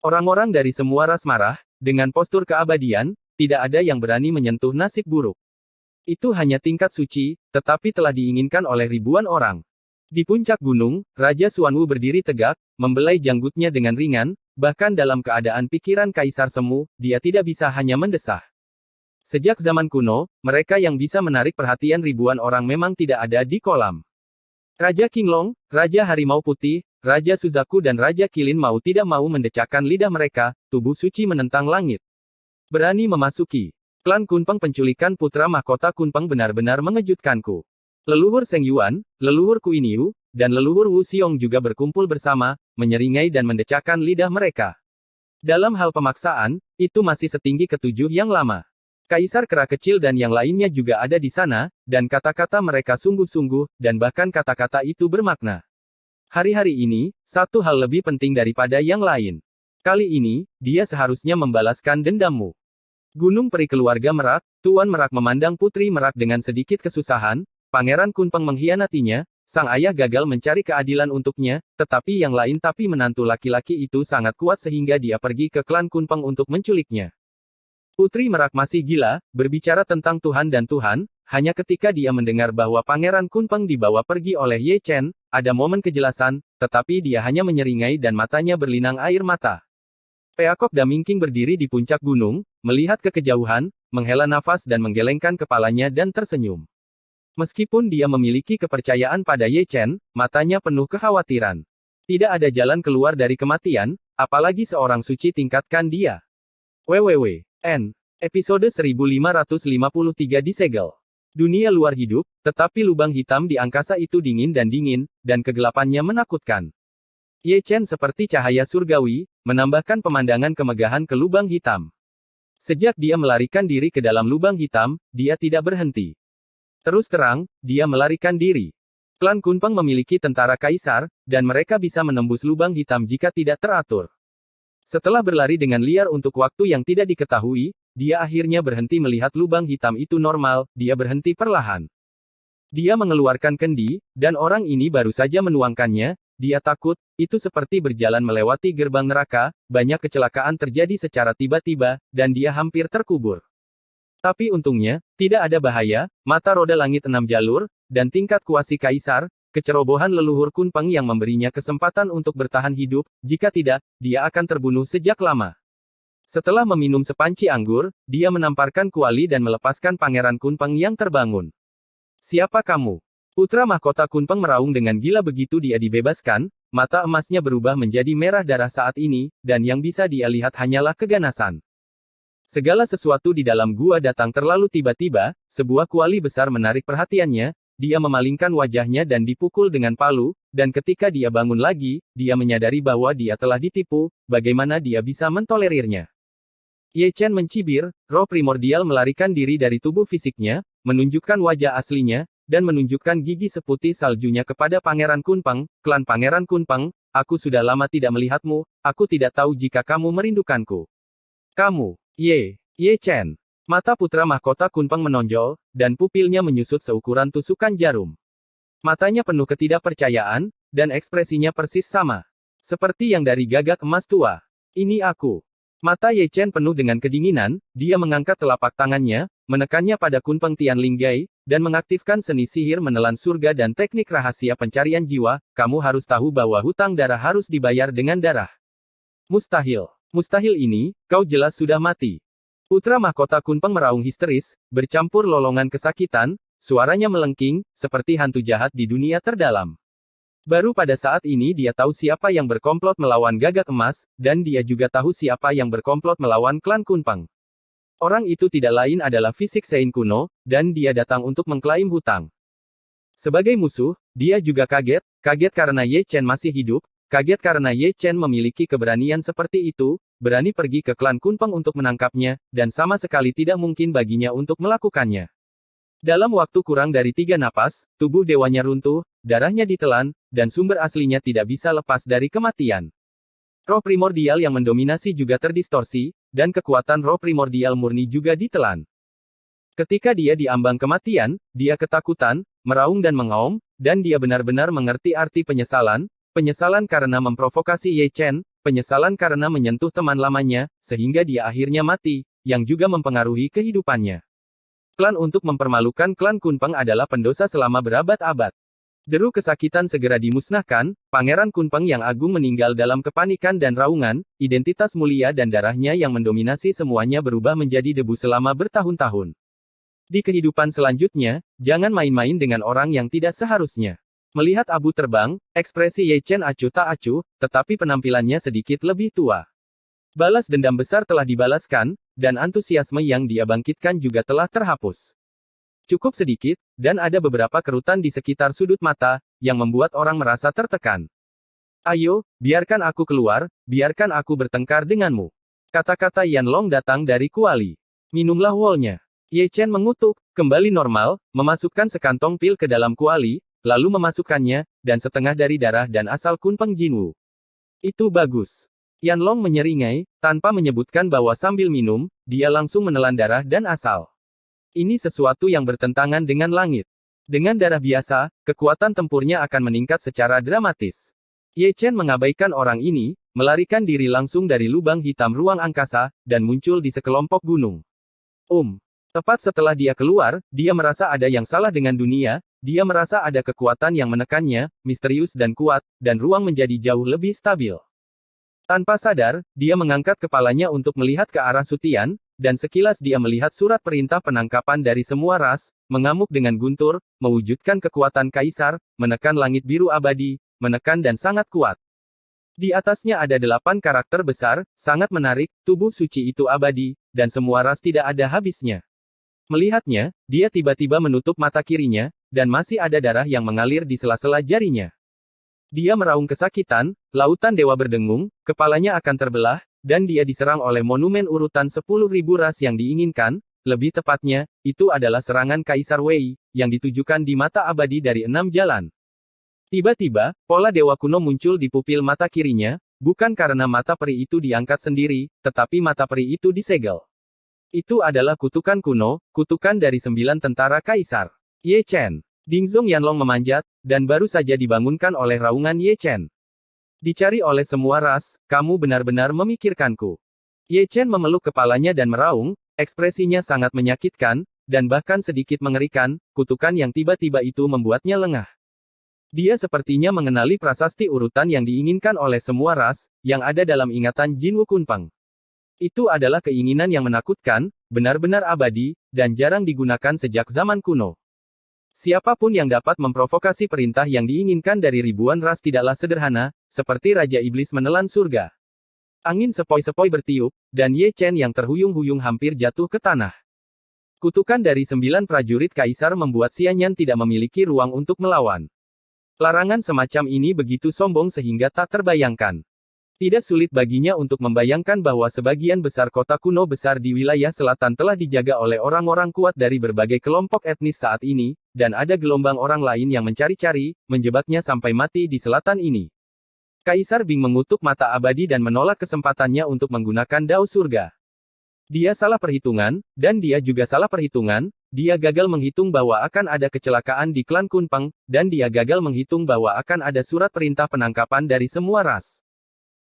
Orang-orang dari semua ras marah, dengan postur keabadian, tidak ada yang berani menyentuh nasib buruk. Itu hanya tingkat suci, tetapi telah diinginkan oleh ribuan orang. Di puncak gunung, Raja Xuanwu berdiri tegak, membelai janggutnya dengan ringan, bahkan dalam keadaan pikiran Kaisar Semu, dia tidak bisa hanya mendesah. Sejak zaman kuno, mereka yang bisa menarik perhatian ribuan orang memang tidak ada di kolam. Raja Qinglong, Raja Harimau Putih, Raja Suzaku dan Raja Qilin mau tidak mau mendecakkan lidah mereka, tubuh suci menentang langit. Berani memasuki. Klan Kunpeng penculikan putra mahkota Kunpeng benar-benar mengejutkanku. Leluhur Seng Yuan, leluhur Kuiniu, dan leluhur Wu Xiong juga berkumpul bersama, menyeringai dan mendecakkan lidah mereka. Dalam hal pemaksaan, itu masih setinggi ketujuh yang lama. Kaisar Kera Kecil dan yang lainnya juga ada di sana, dan kata-kata mereka sungguh-sungguh, dan bahkan kata-kata itu bermakna. Hari-hari ini, satu hal lebih penting daripada yang lain. Kali ini, dia seharusnya membalaskan dendammu. Gunung Peri Keluarga Merak, Tuan Merak memandang Putri Merak dengan sedikit kesusahan. Pangeran Kunpeng mengkhianatinya, sang ayah gagal mencari keadilan untuknya, tetapi yang lain tapi menantu laki-laki itu sangat kuat sehingga dia pergi ke klan Kunpeng untuk menculiknya. Putri Merak masih gila, berbicara tentang Tuhan dan Tuhan, hanya ketika dia mendengar bahwa Pangeran Kunpeng dibawa pergi oleh Ye Chen, ada momen kejelasan, tetapi dia hanya menyeringai dan matanya berlinang air mata. Peacock Damingking berdiri di puncak gunung, melihat ke kejauhan, menghela nafas dan menggelengkan kepalanya dan tersenyum. Meskipun dia memiliki kepercayaan pada Ye Chen, matanya penuh kekhawatiran. Tidak ada jalan keluar dari kematian, apalagi seorang suci tingkatkan dia. WWW.N. Episode 1553 disegel. Dunia luar hidup, tetapi lubang hitam di angkasa itu dingin, dan kegelapannya menakutkan. Ye Chen seperti cahaya surgawi, menambahkan pemandangan kemegahan ke lubang hitam. Sejak dia melarikan diri ke dalam lubang hitam, dia tidak berhenti. Terus terang, dia melarikan diri. Klan Kunpeng memiliki tentara kaisar, dan mereka bisa menembus lubang hitam jika tidak teratur. Setelah berlari dengan liar untuk waktu yang tidak diketahui, dia akhirnya berhenti melihat lubang hitam itu normal, dia berhenti perlahan. Dia mengeluarkan kendi, dan orang ini baru saja menuangkannya, dia takut, itu seperti berjalan melewati gerbang neraka, banyak kecelakaan terjadi secara tiba-tiba, dan dia hampir terkubur. Tapi untungnya, tidak ada bahaya, mata roda langit 6 jalur, dan tingkat kuasi kaisar, kecerobohan leluhur Kunpeng yang memberinya kesempatan untuk bertahan hidup, jika tidak, dia akan terbunuh sejak lama. Setelah meminum sepanci anggur, dia menamparkan kuali dan melepaskan Pangeran Kunpeng yang terbangun. Siapa kamu? Putra mahkota Kunpeng meraung dengan gila begitu dia dibebaskan, mata emasnya berubah menjadi merah darah saat ini, dan yang bisa dia lihat hanyalah keganasan. Segala sesuatu di dalam gua datang terlalu tiba-tiba, sebuah kuali besar menarik perhatiannya, dia memalingkan wajahnya dan dipukul dengan palu, dan ketika dia bangun lagi, dia menyadari bahwa dia telah ditipu, bagaimana dia bisa mentolerirnya. Ye Chen mencibir, roh primordial melarikan diri dari tubuh fisiknya, menunjukkan wajah aslinya, dan menunjukkan gigi seputih saljunya kepada Pangeran Kunpeng, klan Pangeran Kunpeng, aku sudah lama tidak melihatmu, aku tidak tahu jika kamu merindukanku. Kamu, Ye Chen. Mata putra mahkota Kunpeng menonjol, dan pupilnya menyusut seukuran tusukan jarum. Matanya penuh ketidakpercayaan, dan ekspresinya persis sama. Seperti yang dari gagak emas tua. Ini aku. Mata Ye Chen penuh dengan kedinginan, dia mengangkat telapak tangannya, menekannya pada Kunpeng Tianlinggai, dan mengaktifkan seni sihir menelan surga dan teknik rahasia pencarian jiwa. Kamu harus tahu bahwa hutang darah harus dibayar dengan darah. Mustahil. Mustahil ini, kau jelas sudah mati. Putra mahkota Kunpeng meraung histeris, bercampur lolongan kesakitan, suaranya melengking, seperti hantu jahat di dunia terdalam. Baru pada saat ini dia tahu siapa yang berkomplot melawan gagak emas, dan dia juga tahu siapa yang berkomplot melawan klan Kunpeng. Orang itu tidak lain adalah fisik Sein kuno, dan dia datang untuk mengklaim hutang. Sebagai musuh, dia juga kaget karena Ye Chen masih hidup, kaget karena Ye Chen memiliki keberanian seperti itu, berani pergi ke klan Kunpeng untuk menangkapnya, dan sama sekali tidak mungkin baginya untuk melakukannya. Dalam waktu kurang dari 3 napas, tubuh dewanya runtuh, darahnya ditelan, dan sumber aslinya tidak bisa lepas dari kematian. Roh primordial yang mendominasi juga terdistorsi, dan kekuatan roh primordial murni juga ditelan. Ketika dia diambang kematian, dia ketakutan, meraung dan mengaum, dan dia benar-benar mengerti arti penyesalan, penyesalan karena memprovokasi Ye Chen, penyesalan karena menyentuh teman lamanya, sehingga dia akhirnya mati, yang juga mempengaruhi kehidupannya. Klan untuk mempermalukan klan Kunpeng adalah pendosa selama berabad-abad. Deru kesakitan segera dimusnahkan, Pangeran Kunpeng yang agung meninggal dalam kepanikan dan raungan, identitas mulia dan darahnya yang mendominasi semuanya berubah menjadi debu selama bertahun-tahun. Di kehidupan selanjutnya, jangan main-main dengan orang yang tidak seharusnya. Melihat abu terbang, ekspresi Ye Chen acuh tak acuh, tetapi penampilannya sedikit lebih tua. Balas dendam besar telah dibalaskan, dan antusiasme yang dia bangkitkan juga telah terhapus. Cukup sedikit, dan ada beberapa kerutan di sekitar sudut mata, yang membuat orang merasa tertekan. Ayo, biarkan aku keluar, biarkan aku bertengkar denganmu. Kata-kata Yan Long datang dari kuali. Minumlah wolnya. Ye Chen mengutuk, kembali normal, memasukkan sekantong pil ke dalam kuali, lalu memasukkannya, dan setengah dari darah dan asal Kunpeng Jinwu. Itu bagus. Yan Long menyeringai, tanpa menyebutkan bahwa sambil minum, dia langsung menelan darah dan asal. Ini sesuatu yang bertentangan dengan langit. Dengan darah biasa, kekuatan tempurnya akan meningkat secara dramatis. Ye Chen mengabaikan orang ini, melarikan diri langsung dari lubang hitam ruang angkasa, dan muncul di sekelompok gunung. Tepat setelah dia keluar, dia merasa ada yang salah dengan dunia, dia merasa ada kekuatan yang menekannya, misterius dan kuat, dan ruang menjadi jauh lebih stabil. Tanpa sadar, dia mengangkat kepalanya untuk melihat ke arah Sutian, dan sekilas dia melihat surat perintah penangkapan dari semua ras, mengamuk dengan guntur, mewujudkan kekuatan kaisar, menekan langit biru abadi, menekan dan sangat kuat. Di atasnya ada 8 karakter besar, sangat menarik, tubuh suci itu abadi, dan semua ras tidak ada habisnya. Melihatnya, dia tiba-tiba menutup mata kirinya, dan masih ada darah yang mengalir di sela-sela jarinya. Dia meraung kesakitan, lautan dewa berdengung, kepalanya akan terbelah, dan dia diserang oleh monumen urutan 10.000 ras yang diinginkan, lebih tepatnya, itu adalah serangan Kaisar Wei, yang ditujukan di mata abadi dari 6 jalan. Tiba-tiba, pola dewa kuno muncul di pupil mata kirinya, bukan karena mata peri itu diangkat sendiri, tetapi mata peri itu disegel. Itu adalah kutukan kuno, kutukan dari 9 tentara kaisar. Ye Chen. Dingzong Yanlong memanjat, dan baru saja dibangunkan oleh raungan Ye Chen. Dicari oleh semua ras, kamu benar-benar memikirkanku. Ye Chen memeluk kepalanya dan meraung, ekspresinya sangat menyakitkan, dan bahkan sedikit mengerikan, kutukan yang tiba-tiba itu membuatnya lengah. Dia sepertinya mengenali prasasti urutan yang diinginkan oleh semua ras, yang ada dalam ingatan Jinwu Kunpeng. Itu adalah keinginan yang menakutkan, benar-benar abadi, dan jarang digunakan sejak zaman kuno. Siapapun yang dapat memprovokasi perintah yang diinginkan dari ribuan ras tidaklah sederhana, seperti Raja Iblis menelan surga. Angin sepoi-sepoi bertiup, dan Ye Chen yang terhuyung-huyung hampir jatuh ke tanah. Kutukan dari 9 prajurit kaisar membuat Xianyan tidak memiliki ruang untuk melawan. Larangan semacam ini begitu sombong sehingga tak terbayangkan. Tidak sulit baginya untuk membayangkan bahwa sebagian besar kota kuno besar di wilayah selatan telah dijaga oleh orang-orang kuat dari berbagai kelompok etnis saat ini, dan ada gelombang orang lain yang mencari-cari, menjebaknya sampai mati di selatan ini. Kaisar Bing mengutuk mata abadi dan menolak kesempatannya untuk menggunakan dao surga. Dia salah perhitungan, dan dia juga salah perhitungan. Dia gagal menghitung bahwa akan ada kecelakaan di klan Kunpeng, dan dia gagal menghitung bahwa akan ada surat perintah penangkapan dari semua ras.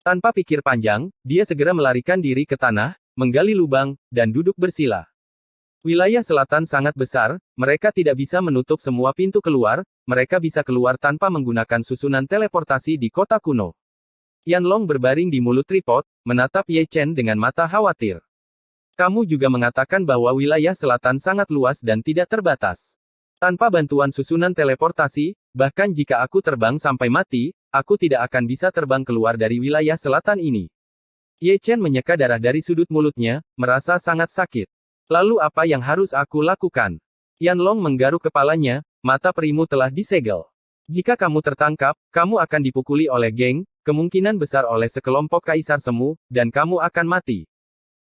Tanpa pikir panjang, dia segera melarikan diri ke tanah, menggali lubang, dan duduk bersila. Wilayah selatan sangat besar, mereka tidak bisa menutup semua pintu keluar, mereka bisa keluar tanpa menggunakan susunan teleportasi di kota kuno. Yanlong berbaring di mulut tripod, menatap Ye Chen dengan mata khawatir. Kamu juga mengatakan bahwa wilayah selatan sangat luas dan tidak terbatas. Tanpa bantuan susunan teleportasi, bahkan jika aku terbang sampai mati, aku tidak akan bisa terbang keluar dari wilayah selatan ini. Ye Chen menyeka darah dari sudut mulutnya, merasa sangat sakit. Lalu apa yang harus aku lakukan? Yanlong menggaruk kepalanya, mata perimu telah disegel. Jika kamu tertangkap, kamu akan dipukuli oleh geng, kemungkinan besar oleh sekelompok kaisar semu, dan kamu akan mati.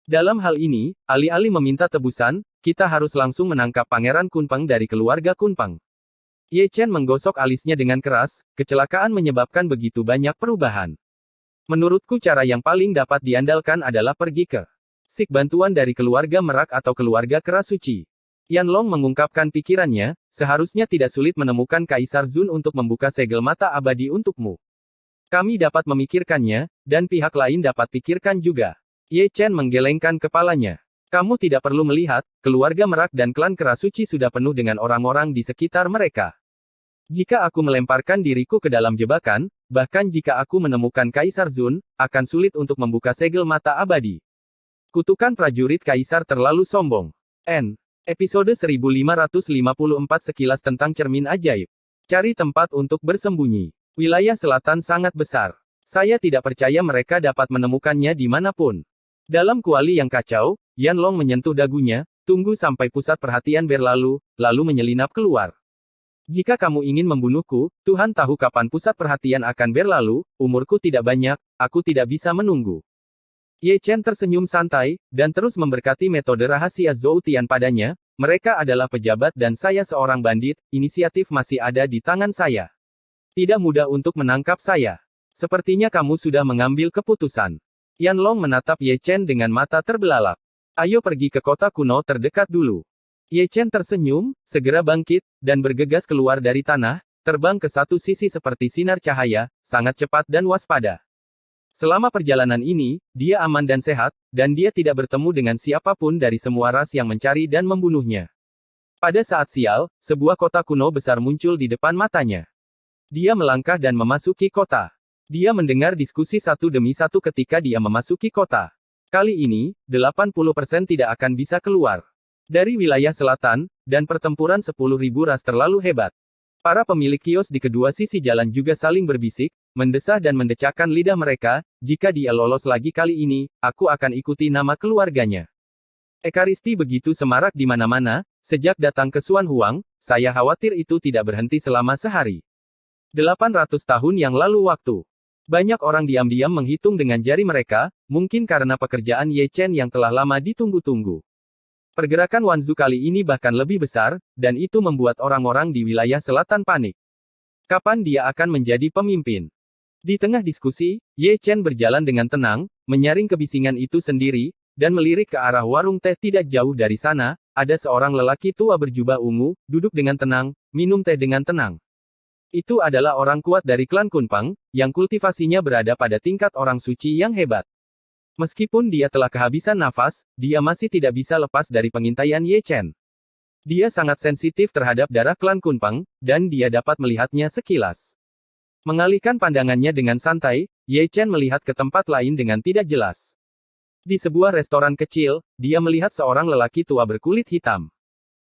Dalam hal ini, alih-alih meminta tebusan, kita harus langsung menangkap Pangeran Kunpeng dari keluarga Kunpeng. Ye Chen menggosok alisnya dengan keras, kecelakaan menyebabkan begitu banyak perubahan. Menurutku cara yang paling dapat diandalkan adalah pergi ke Sik bantuan dari keluarga Merak atau keluarga Kerasuci. Yanlong mengungkapkan pikirannya, seharusnya tidak sulit menemukan Kaisar Zun untuk membuka segel mata abadi untukmu. Kami dapat memikirkannya, dan pihak lain dapat pikirkan juga. Ye Chen menggelengkan kepalanya. Kamu tidak perlu melihat, keluarga Merak dan klan Kerasuci sudah penuh dengan orang-orang di sekitar mereka. Jika aku melemparkan diriku ke dalam jebakan, bahkan jika aku menemukan Kaisar Zun, akan sulit untuk membuka segel mata abadi. Kutukan prajurit Kaisar terlalu sombong. Episode 1554 sekilas tentang cermin ajaib. Cari tempat untuk bersembunyi. Wilayah selatan sangat besar. Saya tidak percaya mereka dapat menemukannya dimanapun. Dalam kuali yang kacau, Yanlong menyentuh dagunya, tunggu sampai pusat perhatian berlalu, lalu menyelinap keluar. Jika kamu ingin membunuhku, Tuhan tahu kapan pusat perhatian akan berlalu, umurku tidak banyak, aku tidak bisa menunggu. Ye Chen tersenyum santai, dan terus memberkati metode rahasia Zhou Tian padanya, mereka adalah pejabat dan saya seorang bandit, inisiatif masih ada di tangan saya. Tidak mudah untuk menangkap saya. Sepertinya kamu sudah mengambil keputusan. Yanlong menatap Ye Chen dengan mata terbelalak. Ayo pergi ke kota kuno terdekat dulu. Ye Chen tersenyum, segera bangkit, dan bergegas keluar dari tanah, terbang ke satu sisi seperti sinar cahaya, sangat cepat dan waspada. Selama perjalanan ini, dia aman dan sehat, dan dia tidak bertemu dengan siapapun dari semua ras yang mencari dan membunuhnya. Pada saat sial, sebuah kota kuno besar muncul di depan matanya. Dia melangkah dan memasuki kota. Dia mendengar diskusi satu demi satu ketika dia memasuki kota. Kali ini, 80% tidak akan bisa keluar dari wilayah selatan, dan pertempuran 10.000 ras terlalu hebat. Para pemilik kios di kedua sisi jalan juga saling berbisik, mendesah dan mendecakkan lidah mereka, jika dia lolos lagi kali ini, aku akan ikuti nama keluarganya. Ekaristi begitu semarak di mana-mana, sejak datang ke Xuan Huang, saya khawatir itu tidak berhenti selama sehari. 800 tahun yang lalu waktu. Banyak orang diam-diam menghitung dengan jari mereka, mungkin karena pekerjaan Ye Chen yang telah lama ditunggu-tunggu. Pergerakan Wanzu kali ini bahkan lebih besar, dan itu membuat orang-orang di wilayah selatan panik. Kapan dia akan menjadi pemimpin? Di tengah diskusi, Ye Chen berjalan dengan tenang, menyaring kebisingan itu sendiri, dan melirik ke arah warung teh tidak jauh dari sana, ada seorang lelaki tua berjubah ungu, duduk dengan tenang, minum teh dengan tenang. Itu adalah orang kuat dari klan Kunpeng, yang kultivasinya berada pada tingkat orang suci yang hebat. Meskipun dia telah kehabisan nafas, dia masih tidak bisa lepas dari pengintaian Ye Chen. Dia sangat sensitif terhadap darah klan Kunpeng, dan dia dapat melihatnya sekilas. Mengalihkan pandangannya dengan santai, Ye Chen melihat ke tempat lain dengan tidak jelas. Di sebuah restoran kecil, dia melihat seorang lelaki tua berkulit hitam.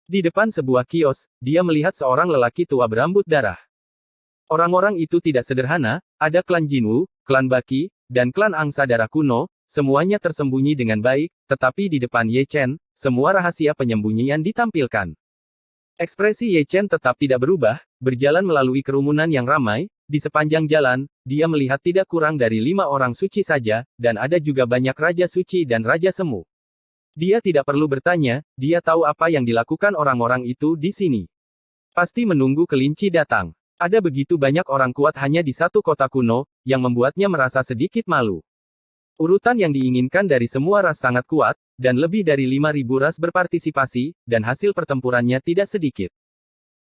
Di depan sebuah kios, dia melihat seorang lelaki tua berambut darah. Orang-orang itu tidak sederhana, ada klan Jinwu, klan Baki, dan klan Angsa Darah Kuno, semuanya tersembunyi dengan baik, tetapi di depan Ye Chen, semua rahasia penyembunyian ditampilkan. Ekspresi Ye Chen tetap tidak berubah, berjalan melalui kerumunan yang ramai, di sepanjang jalan, dia melihat tidak kurang dari 5 orang suci saja, dan ada juga banyak raja suci dan raja semu. Dia tidak perlu bertanya, dia tahu apa yang dilakukan orang-orang itu di sini. Pasti menunggu kelinci datang. Ada begitu banyak orang kuat hanya di satu kota kuno, yang membuatnya merasa sedikit malu. Urutan yang diinginkan dari semua ras sangat kuat, dan lebih dari 5.000 ras berpartisipasi, dan hasil pertempurannya tidak sedikit.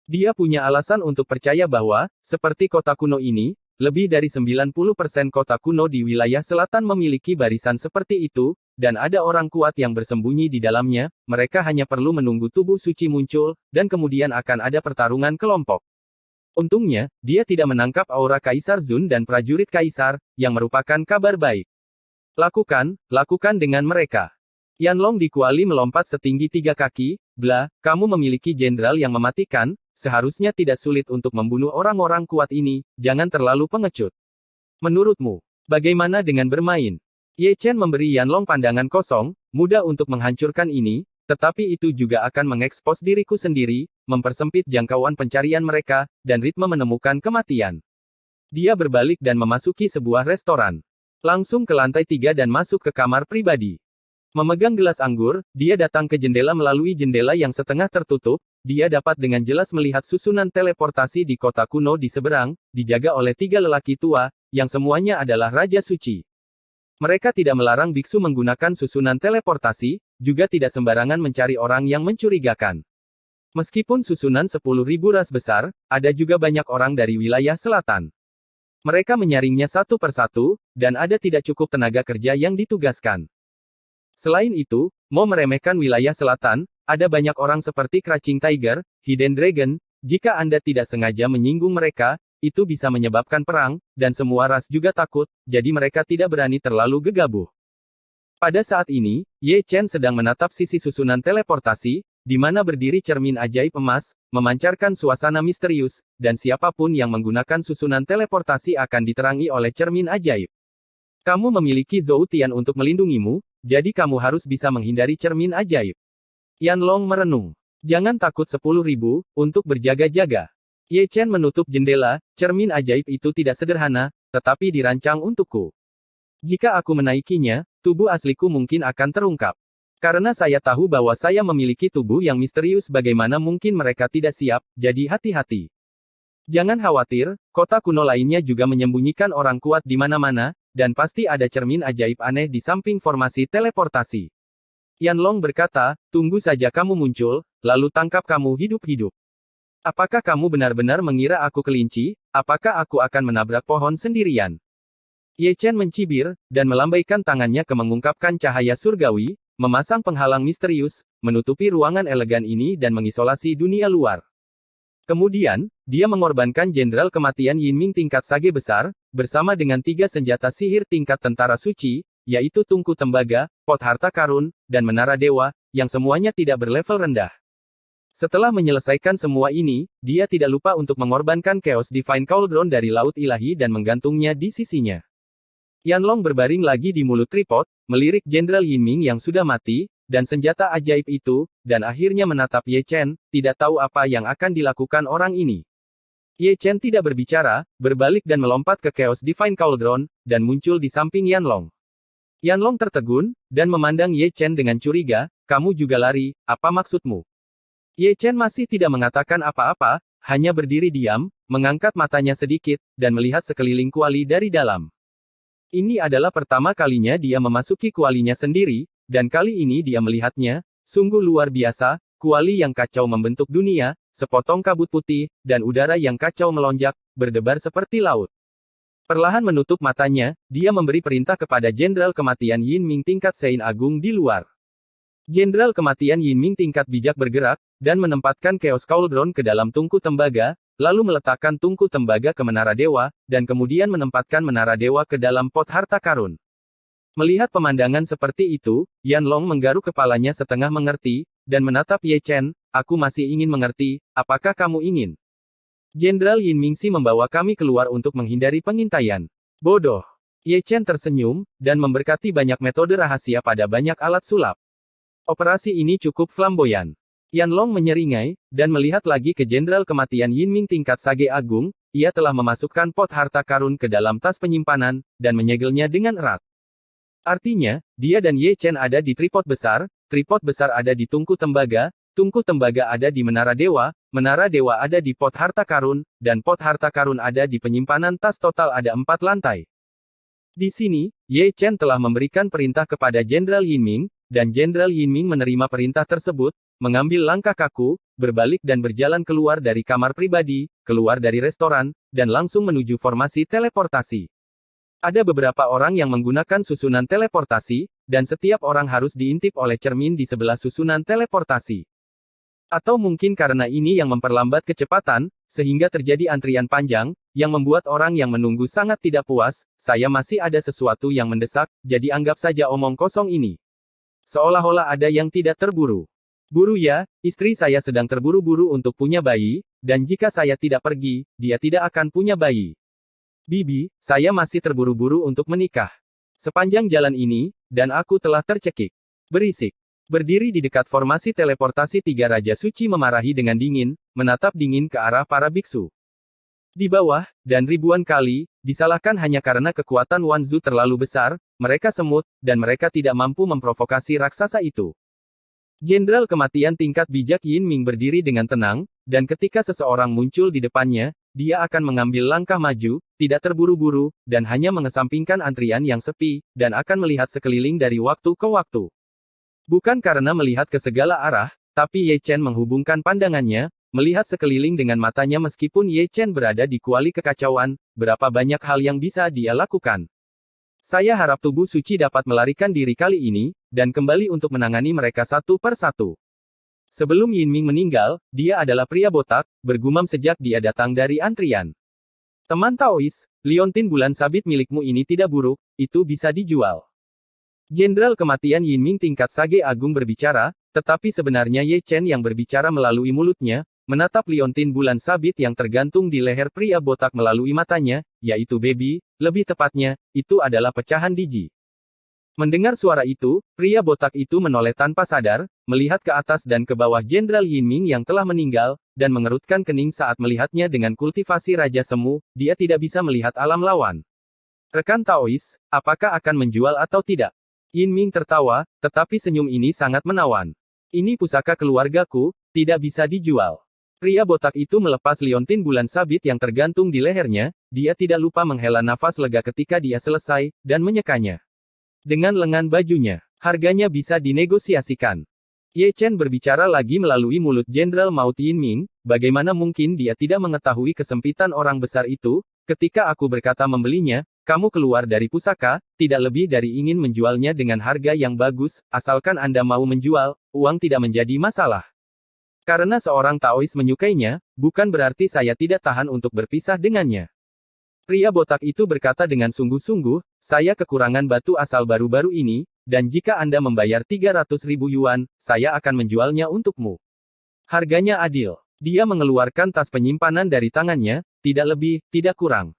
Dia punya alasan untuk percaya bahwa, seperti kota kuno ini, lebih dari 90% kota kuno di wilayah selatan memiliki barisan seperti itu, dan ada orang kuat yang bersembunyi di dalamnya, mereka hanya perlu menunggu tubuh suci muncul, dan kemudian akan ada pertarungan kelompok. Untungnya, dia tidak menangkap aura Kaisar Zun dan prajurit Kaisar, yang merupakan kabar baik. Lakukan dengan mereka. Yanlong di kuali melompat setinggi 3 kaki, bla, kamu memiliki jenderal yang mematikan, seharusnya tidak sulit untuk membunuh orang-orang kuat ini, jangan terlalu pengecut. Menurutmu, bagaimana dengan bermain? Ye Chen memberi Yanlong pandangan kosong, mudah untuk menghancurkan ini, tetapi itu juga akan mengekspos diriku sendiri, mempersempit jangkauan pencarian mereka, dan ritme menemukan kematian. Dia berbalik dan memasuki sebuah restoran. Langsung ke lantai 3 dan masuk ke kamar pribadi. Memegang gelas anggur, dia datang ke jendela melalui jendela yang setengah tertutup, dia dapat dengan jelas melihat susunan teleportasi di kota kuno di seberang, dijaga oleh 3 lelaki tua, yang semuanya adalah Raja Suci. Mereka tidak melarang biksu menggunakan susunan teleportasi, juga tidak sembarangan mencari orang yang mencurigakan. Meskipun susunan 10.000 ras besar, ada juga banyak orang dari wilayah selatan. Mereka menyaringnya satu persatu, dan ada tidak cukup tenaga kerja yang ditugaskan. Selain itu, mau meremehkan wilayah selatan, ada banyak orang seperti Crouching Tiger, Hidden Dragon, jika Anda tidak sengaja menyinggung mereka, itu bisa menyebabkan perang, dan semua ras juga takut, jadi mereka tidak berani terlalu gegabah. Pada saat ini, Ye Chen sedang menatap sisi susunan teleportasi, di mana berdiri cermin ajaib emas, memancarkan suasana misterius, dan siapapun yang menggunakan susunan teleportasi akan diterangi oleh cermin ajaib. Kamu memiliki Zhou Tian untuk melindungimu, jadi kamu harus bisa menghindari cermin ajaib. Yanlong merenung. Jangan takut 10.000, untuk berjaga-jaga. Ye Chen menutup jendela, cermin ajaib itu tidak sederhana, tetapi dirancang untukku. Jika aku menaikinya, tubuh asliku mungkin akan terungkap. Karena saya tahu bahwa saya memiliki tubuh yang misterius bagaimana mungkin mereka tidak siap, jadi hati-hati. Jangan khawatir, kota kuno lainnya juga menyembunyikan orang kuat di mana-mana, dan pasti ada cermin ajaib aneh di samping formasi teleportasi. Yanlong berkata, tunggu saja kamu muncul, lalu tangkap kamu hidup-hidup. Apakah kamu benar-benar mengira aku kelinci? Apakah aku akan menabrak pohon sendirian? Ye Chen mencibir, dan melambaikan tangannya ke mengungkapkan cahaya surgawi, memasang penghalang misterius, menutupi ruangan elegan ini dan mengisolasi dunia luar. Kemudian, dia mengorbankan Jenderal Kematian Yinming tingkat sage besar, bersama dengan 3 senjata sihir tingkat tentara suci, yaitu Tungku Tembaga, Pot Harta Karun, dan Menara Dewa, yang semuanya tidak berlevel rendah. Setelah menyelesaikan semua ini, dia tidak lupa untuk mengorbankan Chaos Divine Cauldron dari Laut Ilahi dan menggantungnya di sisinya. Yanlong berbaring lagi di mulut tripod, melirik Jenderal Yinming yang sudah mati, dan senjata ajaib itu, dan akhirnya menatap Ye Chen, tidak tahu apa yang akan dilakukan orang ini. Ye Chen tidak berbicara, berbalik dan melompat ke Chaos Divine Cauldron, dan muncul di samping Yanlong. Yanlong tertegun, dan memandang Ye Chen dengan curiga, kamu juga lari, apa maksudmu? Ye Chen masih tidak mengatakan apa-apa, hanya berdiri diam, mengangkat matanya sedikit, dan melihat sekeliling kuali dari dalam. Ini adalah pertama kalinya dia memasuki kualinya sendiri, dan kali ini dia melihatnya, sungguh luar biasa, kuali yang kacau membentuk dunia, sepotong kabut putih, dan udara yang kacau melonjak, berdebar seperti laut. Perlahan menutup matanya, dia memberi perintah kepada Jenderal Kematian Yinming tingkat Sein Agung di luar. Jenderal Kematian Yinming tingkat bijak bergerak, dan menempatkan Chaos Cauldron ke dalam tungku tembaga, lalu meletakkan tungku tembaga ke Menara Dewa, dan kemudian menempatkan Menara Dewa ke dalam pot harta karun. Melihat pemandangan seperti itu, Yanlong menggaruk kepalanya setengah mengerti, dan menatap Ye Chen, aku masih ingin mengerti, apakah kamu ingin? Jenderal Yinmingxi membawa kami keluar untuk menghindari pengintaian. Bodoh. Ye Chen tersenyum, dan memberkati banyak metode rahasia pada banyak alat sulap. Operasi ini cukup flamboyan. Yanlong menyeringai, dan melihat lagi ke Jenderal Kematian Yinming tingkat sage agung, ia telah memasukkan pot harta karun ke dalam tas penyimpanan, dan menyegelnya dengan erat. Artinya, dia dan Ye Chen ada di tripod besar ada di tungku tembaga ada di Menara Dewa, menara dewa ada di pot harta karun, dan pot harta karun ada di penyimpanan tas total ada 4 lantai. Di sini, Ye Chen telah memberikan perintah kepada Jenderal Yinming, dan Jenderal Yinming menerima perintah tersebut, mengambil langkah kaku, berbalik dan berjalan keluar dari kamar pribadi, keluar dari restoran, dan langsung menuju formasi teleportasi. Ada beberapa orang yang menggunakan susunan teleportasi, dan setiap orang harus diintip oleh cermin di sebelah susunan teleportasi. Atau mungkin karena ini yang memperlambat kecepatan, sehingga terjadi antrian panjang, yang membuat orang yang menunggu sangat tidak puas. Saya masih ada sesuatu yang mendesak, jadi anggap saja omong kosong ini. Seolah-olah ada yang tidak terburu. Buru ya, istri saya sedang terburu-buru untuk punya bayi, dan jika saya tidak pergi, dia tidak akan punya bayi. Bibi, saya masih terburu-buru untuk menikah. Sepanjang jalan ini, dan aku telah tercekik. Berisik. Berdiri di dekat formasi teleportasi tiga Raja Suci memarahi dengan dingin, menatap dingin ke arah para biksu. Di bawah, dan ribuan kali, disalahkan hanya karena kekuatan Wanzu terlalu besar, mereka semut, dan mereka tidak mampu memprovokasi raksasa itu. Jenderal Kematian tingkat bijak Yin Ming berdiri dengan tenang, dan ketika seseorang muncul di depannya, dia akan mengambil langkah maju, tidak terburu-buru, dan hanya mengesampingkan antrian yang sepi, dan akan melihat sekeliling dari waktu ke waktu. Bukan karena melihat ke segala arah, tapi Ye Chen menghubungkan pandangannya, melihat sekeliling dengan matanya meskipun Ye Chen berada di kuali kekacauan, berapa banyak hal yang bisa dia lakukan. Saya harap tubuh suci dapat melarikan diri kali ini, dan kembali untuk menangani mereka satu per satu. Sebelum Yin Ming meninggal, dia adalah pria botak, bergumam sejak dia datang dari antrian. Teman Taois, liontin bulan sabit milikmu ini tidak buruk, itu bisa dijual. Jenderal Kematian Yin Ming tingkat Sage Agung berbicara, tetapi sebenarnya Ye Chen yang berbicara melalui mulutnya, menatap liontin bulan sabit yang tergantung di leher pria botak melalui matanya, yaitu baby, lebih tepatnya, itu adalah pecahan biji. Mendengar suara itu, pria botak itu menoleh tanpa sadar, melihat ke atas dan ke bawah Jenderal Yin Ming yang telah meninggal, dan mengerutkan kening saat melihatnya dengan kultivasi Raja Semu, dia tidak bisa melihat alam lawan. Rekan Taois, apakah akan menjual atau tidak? Yin Ming tertawa, tetapi senyum ini sangat menawan. Ini pusaka keluargaku, tidak bisa dijual. Pria botak itu melepas liontin bulan sabit yang tergantung di lehernya, dia tidak lupa menghela nafas lega ketika dia selesai, dan menyekanya. Dengan lengan bajunya, harganya bisa dinegosiasikan. Ye Chen berbicara lagi melalui mulut Jenderal Maut Yin Ming, bagaimana mungkin dia tidak mengetahui kesempitan orang besar itu, ketika aku berkata membelinya, kamu keluar dari pusaka, tidak lebih dari ingin menjualnya dengan harga yang bagus, asalkan Anda mau menjual, uang tidak menjadi masalah. Karena seorang Taois menyukainya, bukan berarti saya tidak tahan untuk berpisah dengannya. Pria botak itu berkata dengan sungguh-sungguh, saya kekurangan batu asal baru-baru ini, dan jika Anda membayar 300.000 yuan, saya akan menjualnya untukmu. Harganya adil. Dia mengeluarkan tas penyimpanan dari tangannya, tidak lebih, tidak kurang.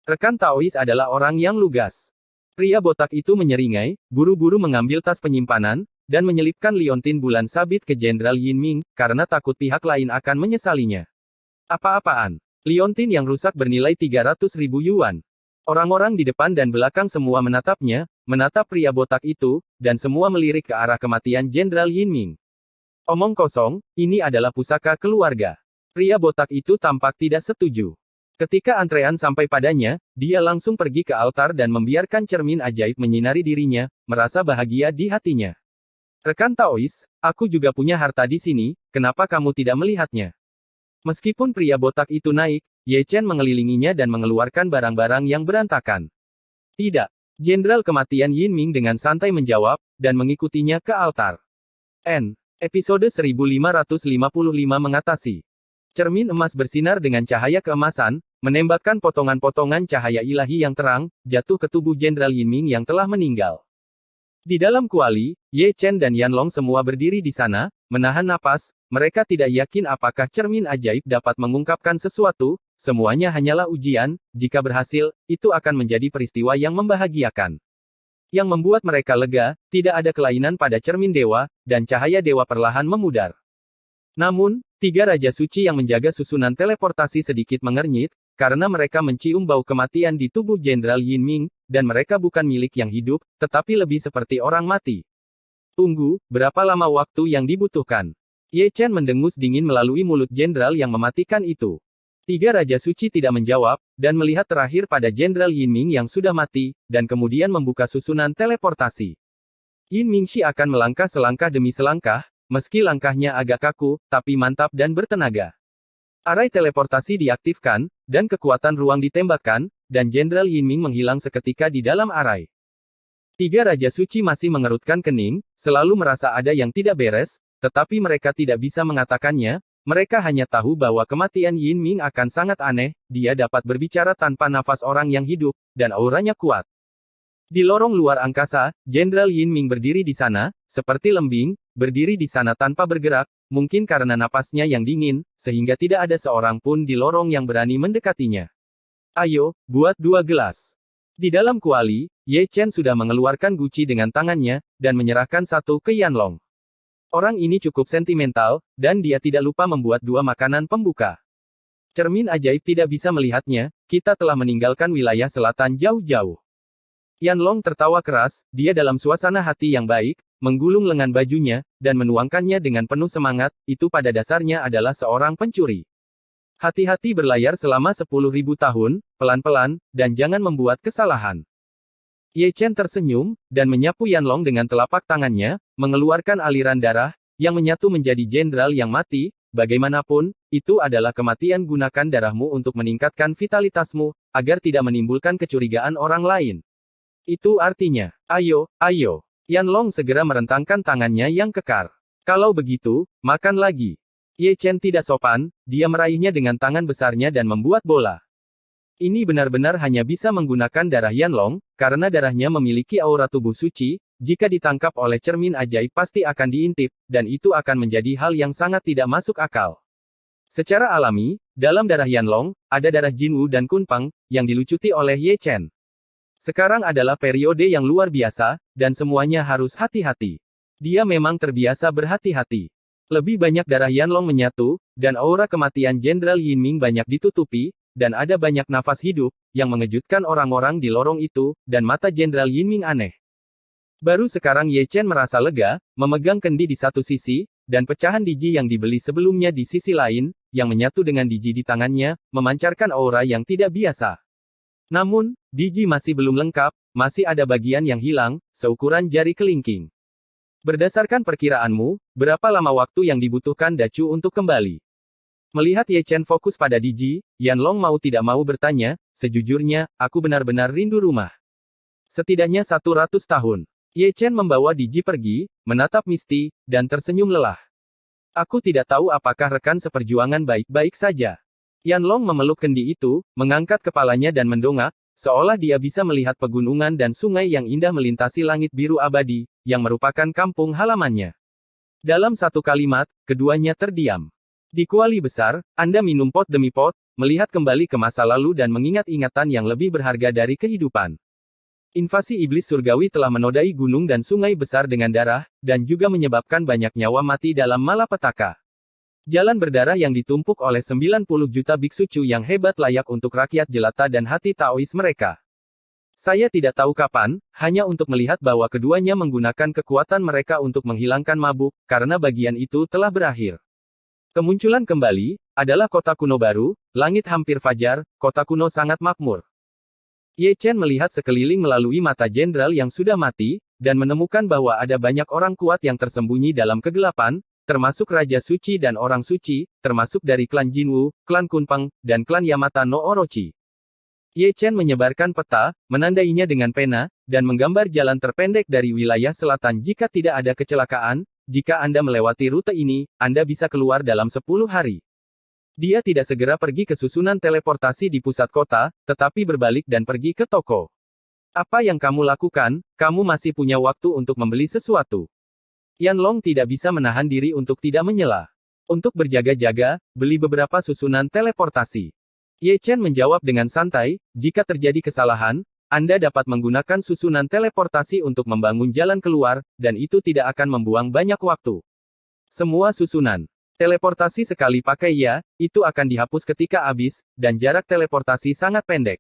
Rekan Taois adalah orang yang lugas. Pria botak itu menyeringai, buru-buru mengambil tas penyimpanan, dan menyelipkan liontin bulan sabit ke Jenderal Yin Ming, karena takut pihak lain akan menyesalinya. Apa-apaan? Liontin yang rusak bernilai 300.000 yuan. Orang-orang di depan dan belakang semua menatapnya, menatap pria botak itu, dan semua melirik ke arah kematian Jenderal Yin Ming. Omong kosong, ini adalah pusaka keluarga. Pria botak itu tampak tidak setuju. Ketika antrean sampai padanya, dia langsung pergi ke altar dan membiarkan cermin ajaib menyinari dirinya, merasa bahagia di hatinya. Rekan Taois, aku juga punya harta di sini, kenapa kamu tidak melihatnya? Meskipun pria botak itu naik, Ye Chen mengelilinginya dan mengeluarkan barang-barang yang berantakan. Tidak. Jenderal Kematian Yin Ming dengan santai menjawab, dan mengikutinya ke altar. Episode 1555 mengatasi. Cermin emas bersinar dengan cahaya keemasan, menembakkan potongan-potongan cahaya ilahi yang terang, jatuh ke tubuh Jenderal Yin Ming yang telah meninggal. Di dalam kuali, Ye Chen dan Yanlong semua berdiri di sana, menahan napas, mereka tidak yakin apakah cermin ajaib dapat mengungkapkan sesuatu, semuanya hanyalah ujian, jika berhasil, itu akan menjadi peristiwa yang membahagiakan. Yang membuat mereka lega, tidak ada kelainan pada cermin dewa, dan cahaya dewa perlahan memudar. Namun, tiga Raja Suci yang menjaga susunan teleportasi sedikit mengernyit, karena mereka mencium bau kematian di tubuh Jenderal Yin Ming, dan mereka bukan milik yang hidup, tetapi lebih seperti orang mati. Tunggu, berapa lama waktu yang dibutuhkan? Ye Chen mendengus dingin melalui mulut jenderal yang mematikan itu. Tiga Raja Suci tidak menjawab, dan melihat terakhir pada Jenderal Yin Ming yang sudah mati, dan kemudian membuka susunan teleportasi. Yin Mingxi akan melangkah selangkah demi selangkah, meski langkahnya agak kaku, tapi mantap dan bertenaga. Arai teleportasi diaktifkan, dan kekuatan ruang ditembakkan, dan Jenderal Yin Ming menghilang seketika di dalam arai. Tiga Raja Suci masih mengerutkan kening, selalu merasa ada yang tidak beres, tetapi mereka tidak bisa mengatakannya, mereka hanya tahu bahwa kematian Yin Ming akan sangat aneh, dia dapat berbicara tanpa nafas orang yang hidup, dan auranya kuat. Di lorong luar angkasa, Jenderal Yin Ming berdiri di sana, seperti lembing, berdiri di sana tanpa bergerak, mungkin karena napasnya yang dingin, sehingga tidak ada seorang pun di lorong yang berani mendekatinya. Ayo, buat 2 gelas. Di dalam kuali, Ye Chen sudah mengeluarkan guci dengan tangannya, dan menyerahkan satu ke Yanlong. Orang ini cukup sentimental, dan dia tidak lupa membuat 2 makanan pembuka. Cermin ajaib tidak bisa melihatnya, kita telah meninggalkan wilayah selatan jauh-jauh. Yanlong tertawa keras, dia dalam suasana hati yang baik, menggulung lengan bajunya, dan menuangkannya dengan penuh semangat, itu pada dasarnya adalah seorang pencuri. Hati-hati berlayar selama 10.000 tahun, pelan-pelan, dan jangan membuat kesalahan. Ye Chen tersenyum, dan menyapu Yanlong dengan telapak tangannya, mengeluarkan aliran darah, yang menyatu menjadi jenderal yang mati, bagaimanapun, itu adalah kematian gunakan darahmu untuk meningkatkan vitalitasmu, agar tidak menimbulkan kecurigaan orang lain. Itu artinya, ayo, ayo. Yanlong segera merentangkan tangannya yang kekar. Kalau begitu, makan lagi. Ye Chen tidak sopan, dia meraihnya dengan tangan besarnya dan membuat bola. Ini benar-benar hanya bisa menggunakan darah Yanlong, karena darahnya memiliki aura tubuh suci, jika ditangkap oleh cermin ajaib pasti akan diintip, dan itu akan menjadi hal yang sangat tidak masuk akal. Secara alami, dalam darah Yanlong, ada darah Jinwu dan Kunpang, yang dilucuti oleh Ye Chen. Sekarang adalah periode yang luar biasa, dan semuanya harus hati-hati. Dia memang terbiasa berhati-hati. Lebih banyak darah Yanlong menyatu, dan aura kematian Jenderal Yin Ming banyak ditutupi, dan ada banyak nafas hidup, yang mengejutkan orang-orang di lorong itu, dan mata Jenderal Yin Ming aneh. Baru sekarang Ye Chen merasa lega, memegang kendi di satu sisi, dan pecahan diji yang dibeli sebelumnya di sisi lain, yang menyatu dengan diji di tangannya, memancarkan aura yang tidak biasa. Namun, diji masih belum lengkap, masih ada bagian yang hilang, seukuran jari kelingking. Berdasarkan perkiraanmu, berapa lama waktu yang dibutuhkan Dacu untuk kembali? Melihat Ye Chen fokus pada diji, Yanlong mau tidak mau bertanya, sejujurnya, aku benar-benar rindu rumah. Setidaknya 100 tahun. Ye Chen membawa diji pergi, menatap Misty, dan tersenyum lelah. Aku tidak tahu apakah rekan seperjuangan baik-baik saja. Yanlong memeluk kendi itu, mengangkat kepalanya dan mendongak, seolah dia bisa melihat pegunungan dan sungai yang indah melintasi langit biru abadi, yang merupakan kampung halamannya. Dalam satu kalimat, keduanya terdiam. Di kuali besar, Anda minum pot demi pot, melihat kembali ke masa lalu dan mengingat ingatan yang lebih berharga dari kehidupan. Invasi iblis surgawi telah menodai gunung dan sungai besar dengan darah, dan juga menyebabkan banyak nyawa mati dalam malapetaka. Jalan berdarah yang ditumpuk oleh 90 juta biksu Chu yang hebat layak untuk rakyat jelata dan hati Taois mereka. Saya tidak tahu kapan, hanya untuk melihat bahwa keduanya menggunakan kekuatan mereka untuk menghilangkan mabuk, karena bagian itu telah berakhir. Kemunculan kembali, adalah kota kuno baru, langit hampir fajar, kota kuno sangat makmur. Ye Chen melihat sekeliling melalui mata jenderal yang sudah mati, dan menemukan bahwa ada banyak orang kuat yang tersembunyi dalam kegelapan, termasuk Raja Suci dan Orang Suci, termasuk dari klan Jinwu, klan Kunpang, dan klan Yamata no Orochi. Ye Chen menyebarkan peta, menandainya dengan pena, dan menggambar jalan terpendek dari wilayah selatan jika tidak ada kecelakaan. Jika Anda melewati rute ini, Anda bisa keluar dalam 10 hari. Dia tidak segera pergi ke susunan teleportasi di pusat kota, tetapi berbalik dan pergi ke toko. Apa yang kamu lakukan? Kamu masih punya waktu untuk membeli sesuatu. Yanlong tidak bisa menahan diri untuk tidak menyela. Untuk berjaga-jaga, beli beberapa susunan teleportasi. Ye Chen menjawab dengan santai, jika terjadi kesalahan, Anda dapat menggunakan susunan teleportasi untuk membangun jalan keluar, dan itu tidak akan membuang banyak waktu. Semua susunan teleportasi sekali pakai ya, itu akan dihapus ketika habis, dan jarak teleportasi sangat pendek.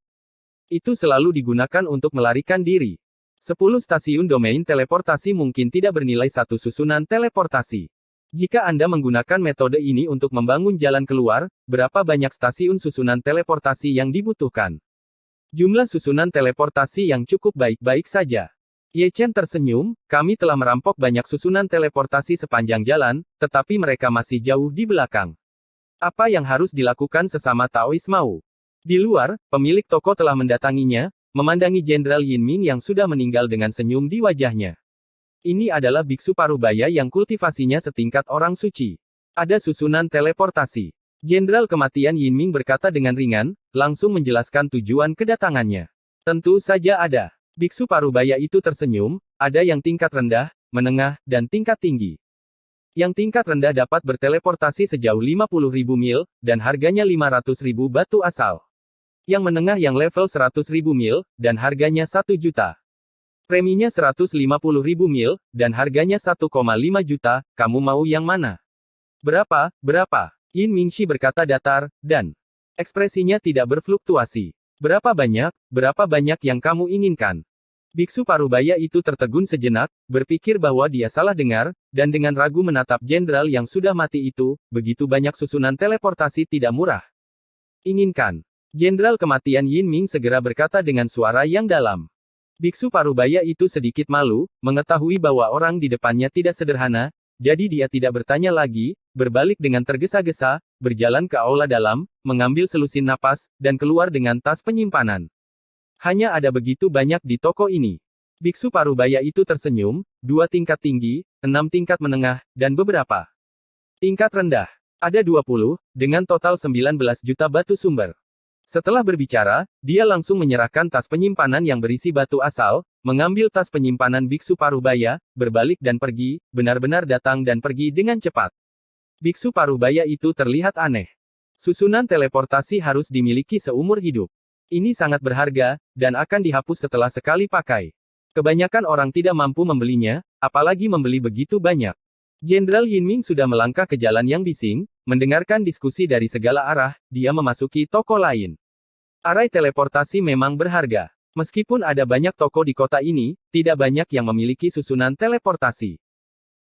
Itu selalu digunakan untuk melarikan diri. 10 stasiun domain teleportasi mungkin tidak bernilai satu susunan teleportasi. Jika Anda menggunakan metode ini untuk membangun jalan keluar, berapa banyak stasiun susunan teleportasi yang dibutuhkan? Jumlah susunan teleportasi yang cukup baik-baik saja. Ye Chen tersenyum, kami telah merampok banyak susunan teleportasi sepanjang jalan, tetapi mereka masih jauh di belakang. Apa yang harus dilakukan sesama Taois mau? Di luar, pemilik toko telah mendatanginya, memandangi Jenderal Yin Ming yang sudah meninggal dengan senyum di wajahnya. Ini adalah biksu parubaya yang kultivasinya setingkat orang suci. Ada susunan teleportasi. Jenderal Kematian Yin Ming berkata dengan ringan, langsung menjelaskan tujuan kedatangannya. Tentu saja ada. Biksu parubaya itu tersenyum, ada yang tingkat rendah, menengah, dan tingkat tinggi. Yang tingkat rendah dapat berteleportasi sejauh 50.000 mil, dan harganya 500.000 batu asal. Yang menengah yang level 100.000 mil, dan harganya 1 juta. Preminya 150.000 mil, dan harganya 1,5 juta, kamu mau yang mana? Berapa? Yin Mingxi berkata datar, dan ekspresinya tidak berfluktuasi. Berapa banyak yang kamu inginkan? Biksu parubaya itu tertegun sejenak, berpikir bahwa dia salah dengar, dan dengan ragu menatap jenderal yang sudah mati itu, begitu banyak susunan teleportasi tidak murah. Inginkan. Jenderal Kematian Yin Ming segera berkata dengan suara yang dalam. Biksu parubaya itu sedikit malu, mengetahui bahwa orang di depannya tidak sederhana, jadi dia tidak bertanya lagi, berbalik dengan tergesa-gesa, berjalan ke aula dalam, mengambil selusin napas, dan keluar dengan tas penyimpanan. Hanya ada begitu banyak di toko ini. Biksu parubaya itu tersenyum, 2 tingkat tinggi, 6 tingkat menengah, dan beberapa tingkat rendah. Ada 20, dengan total 19 juta batu sumber. Setelah berbicara, dia langsung menyerahkan tas penyimpanan yang berisi batu asal, mengambil tas penyimpanan biksu parubaya, berbalik dan pergi, benar-benar datang dan pergi dengan cepat. Biksu parubaya itu terlihat aneh. Susunan teleportasi harus dimiliki seumur hidup. Ini sangat berharga, dan akan dihapus setelah sekali pakai. Kebanyakan orang tidak mampu membelinya, apalagi membeli begitu banyak. Jenderal Yin Ming sudah melangkah ke jalan yang bising, mendengarkan diskusi dari segala arah, dia memasuki toko lain. Arai teleportasi memang berharga. Meskipun ada banyak toko di kota ini, tidak banyak yang memiliki susunan teleportasi.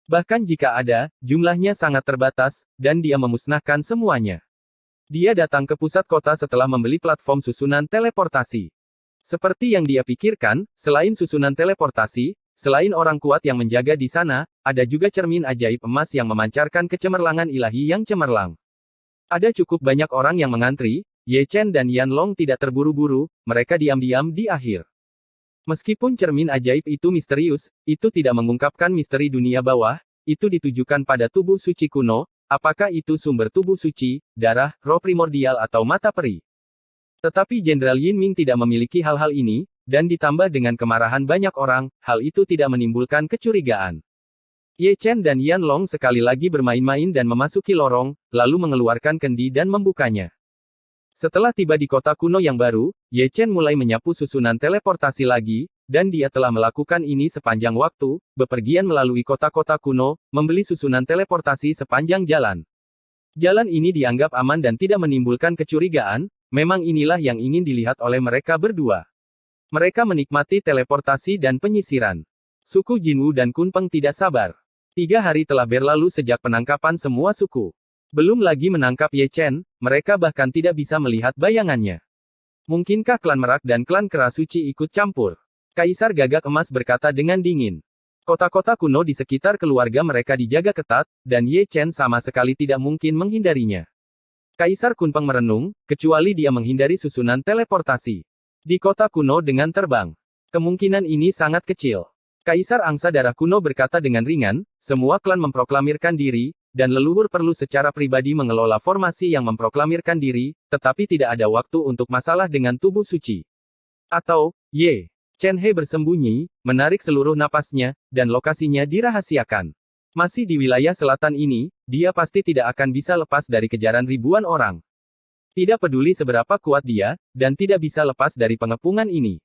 Bahkan jika ada, jumlahnya sangat terbatas, dan dia memusnahkan semuanya. Dia datang ke pusat kota setelah membeli platform susunan teleportasi. Seperti yang dia pikirkan, selain susunan teleportasi, selain orang kuat yang menjaga di sana, ada juga cermin ajaib emas yang memancarkan kecemerlangan ilahi yang cemerlang. Ada cukup banyak orang yang mengantri, Ye Chen dan Yan Long tidak terburu-buru, mereka diam-diam di akhir. Meskipun cermin ajaib itu misterius, itu tidak mengungkapkan misteri dunia bawah, itu ditujukan pada tubuh suci kuno, apakah itu sumber tubuh suci, darah, roh primordial atau mata peri. Tetapi Jenderal Yin Ming tidak memiliki hal-hal ini, dan ditambah dengan kemarahan banyak orang, hal itu tidak menimbulkan kecurigaan. Ye Chen dan Yan Long sekali lagi bermain-main dan memasuki lorong, lalu mengeluarkan kendi dan membukanya. Setelah tiba di kota kuno yang baru, Ye Chen mulai menyapu susunan teleportasi lagi, dan dia telah melakukan ini sepanjang waktu, bepergian melalui kota-kota kuno, membeli susunan teleportasi sepanjang jalan. Jalan ini dianggap aman dan tidak menimbulkan kecurigaan, memang inilah yang ingin dilihat oleh mereka berdua. Mereka menikmati teleportasi dan penyisiran. Suku Jinwu dan Kunpeng tidak sabar. 3 hari telah berlalu sejak penangkapan semua suku. Belum lagi menangkap Ye Chen, mereka bahkan tidak bisa melihat bayangannya. Mungkinkah klan Merak dan klan Kera Suci ikut campur? Kaisar Gagak Emas berkata dengan dingin. Kota-kota kuno di sekitar keluarga mereka dijaga ketat, dan Ye Chen sama sekali tidak mungkin menghindarinya. Kaisar Kunpeng merenung, kecuali dia menghindari susunan teleportasi. Di kota kuno dengan terbang. Kemungkinan ini sangat kecil. Kaisar Angsa Darah Kuno berkata dengan ringan, semua klan memproklamirkan diri, dan leluhur perlu secara pribadi mengelola formasi yang memproklamirkan diri, tetapi tidak ada waktu untuk masalah dengan tubuh suci. Atau, Ye Chen He bersembunyi, menarik seluruh napasnya, dan lokasinya dirahasiakan. Masih di wilayah selatan ini, dia pasti tidak akan bisa lepas dari kejaran ribuan orang. Tidak peduli seberapa kuat dia, dan tidak bisa lepas dari pengepungan ini.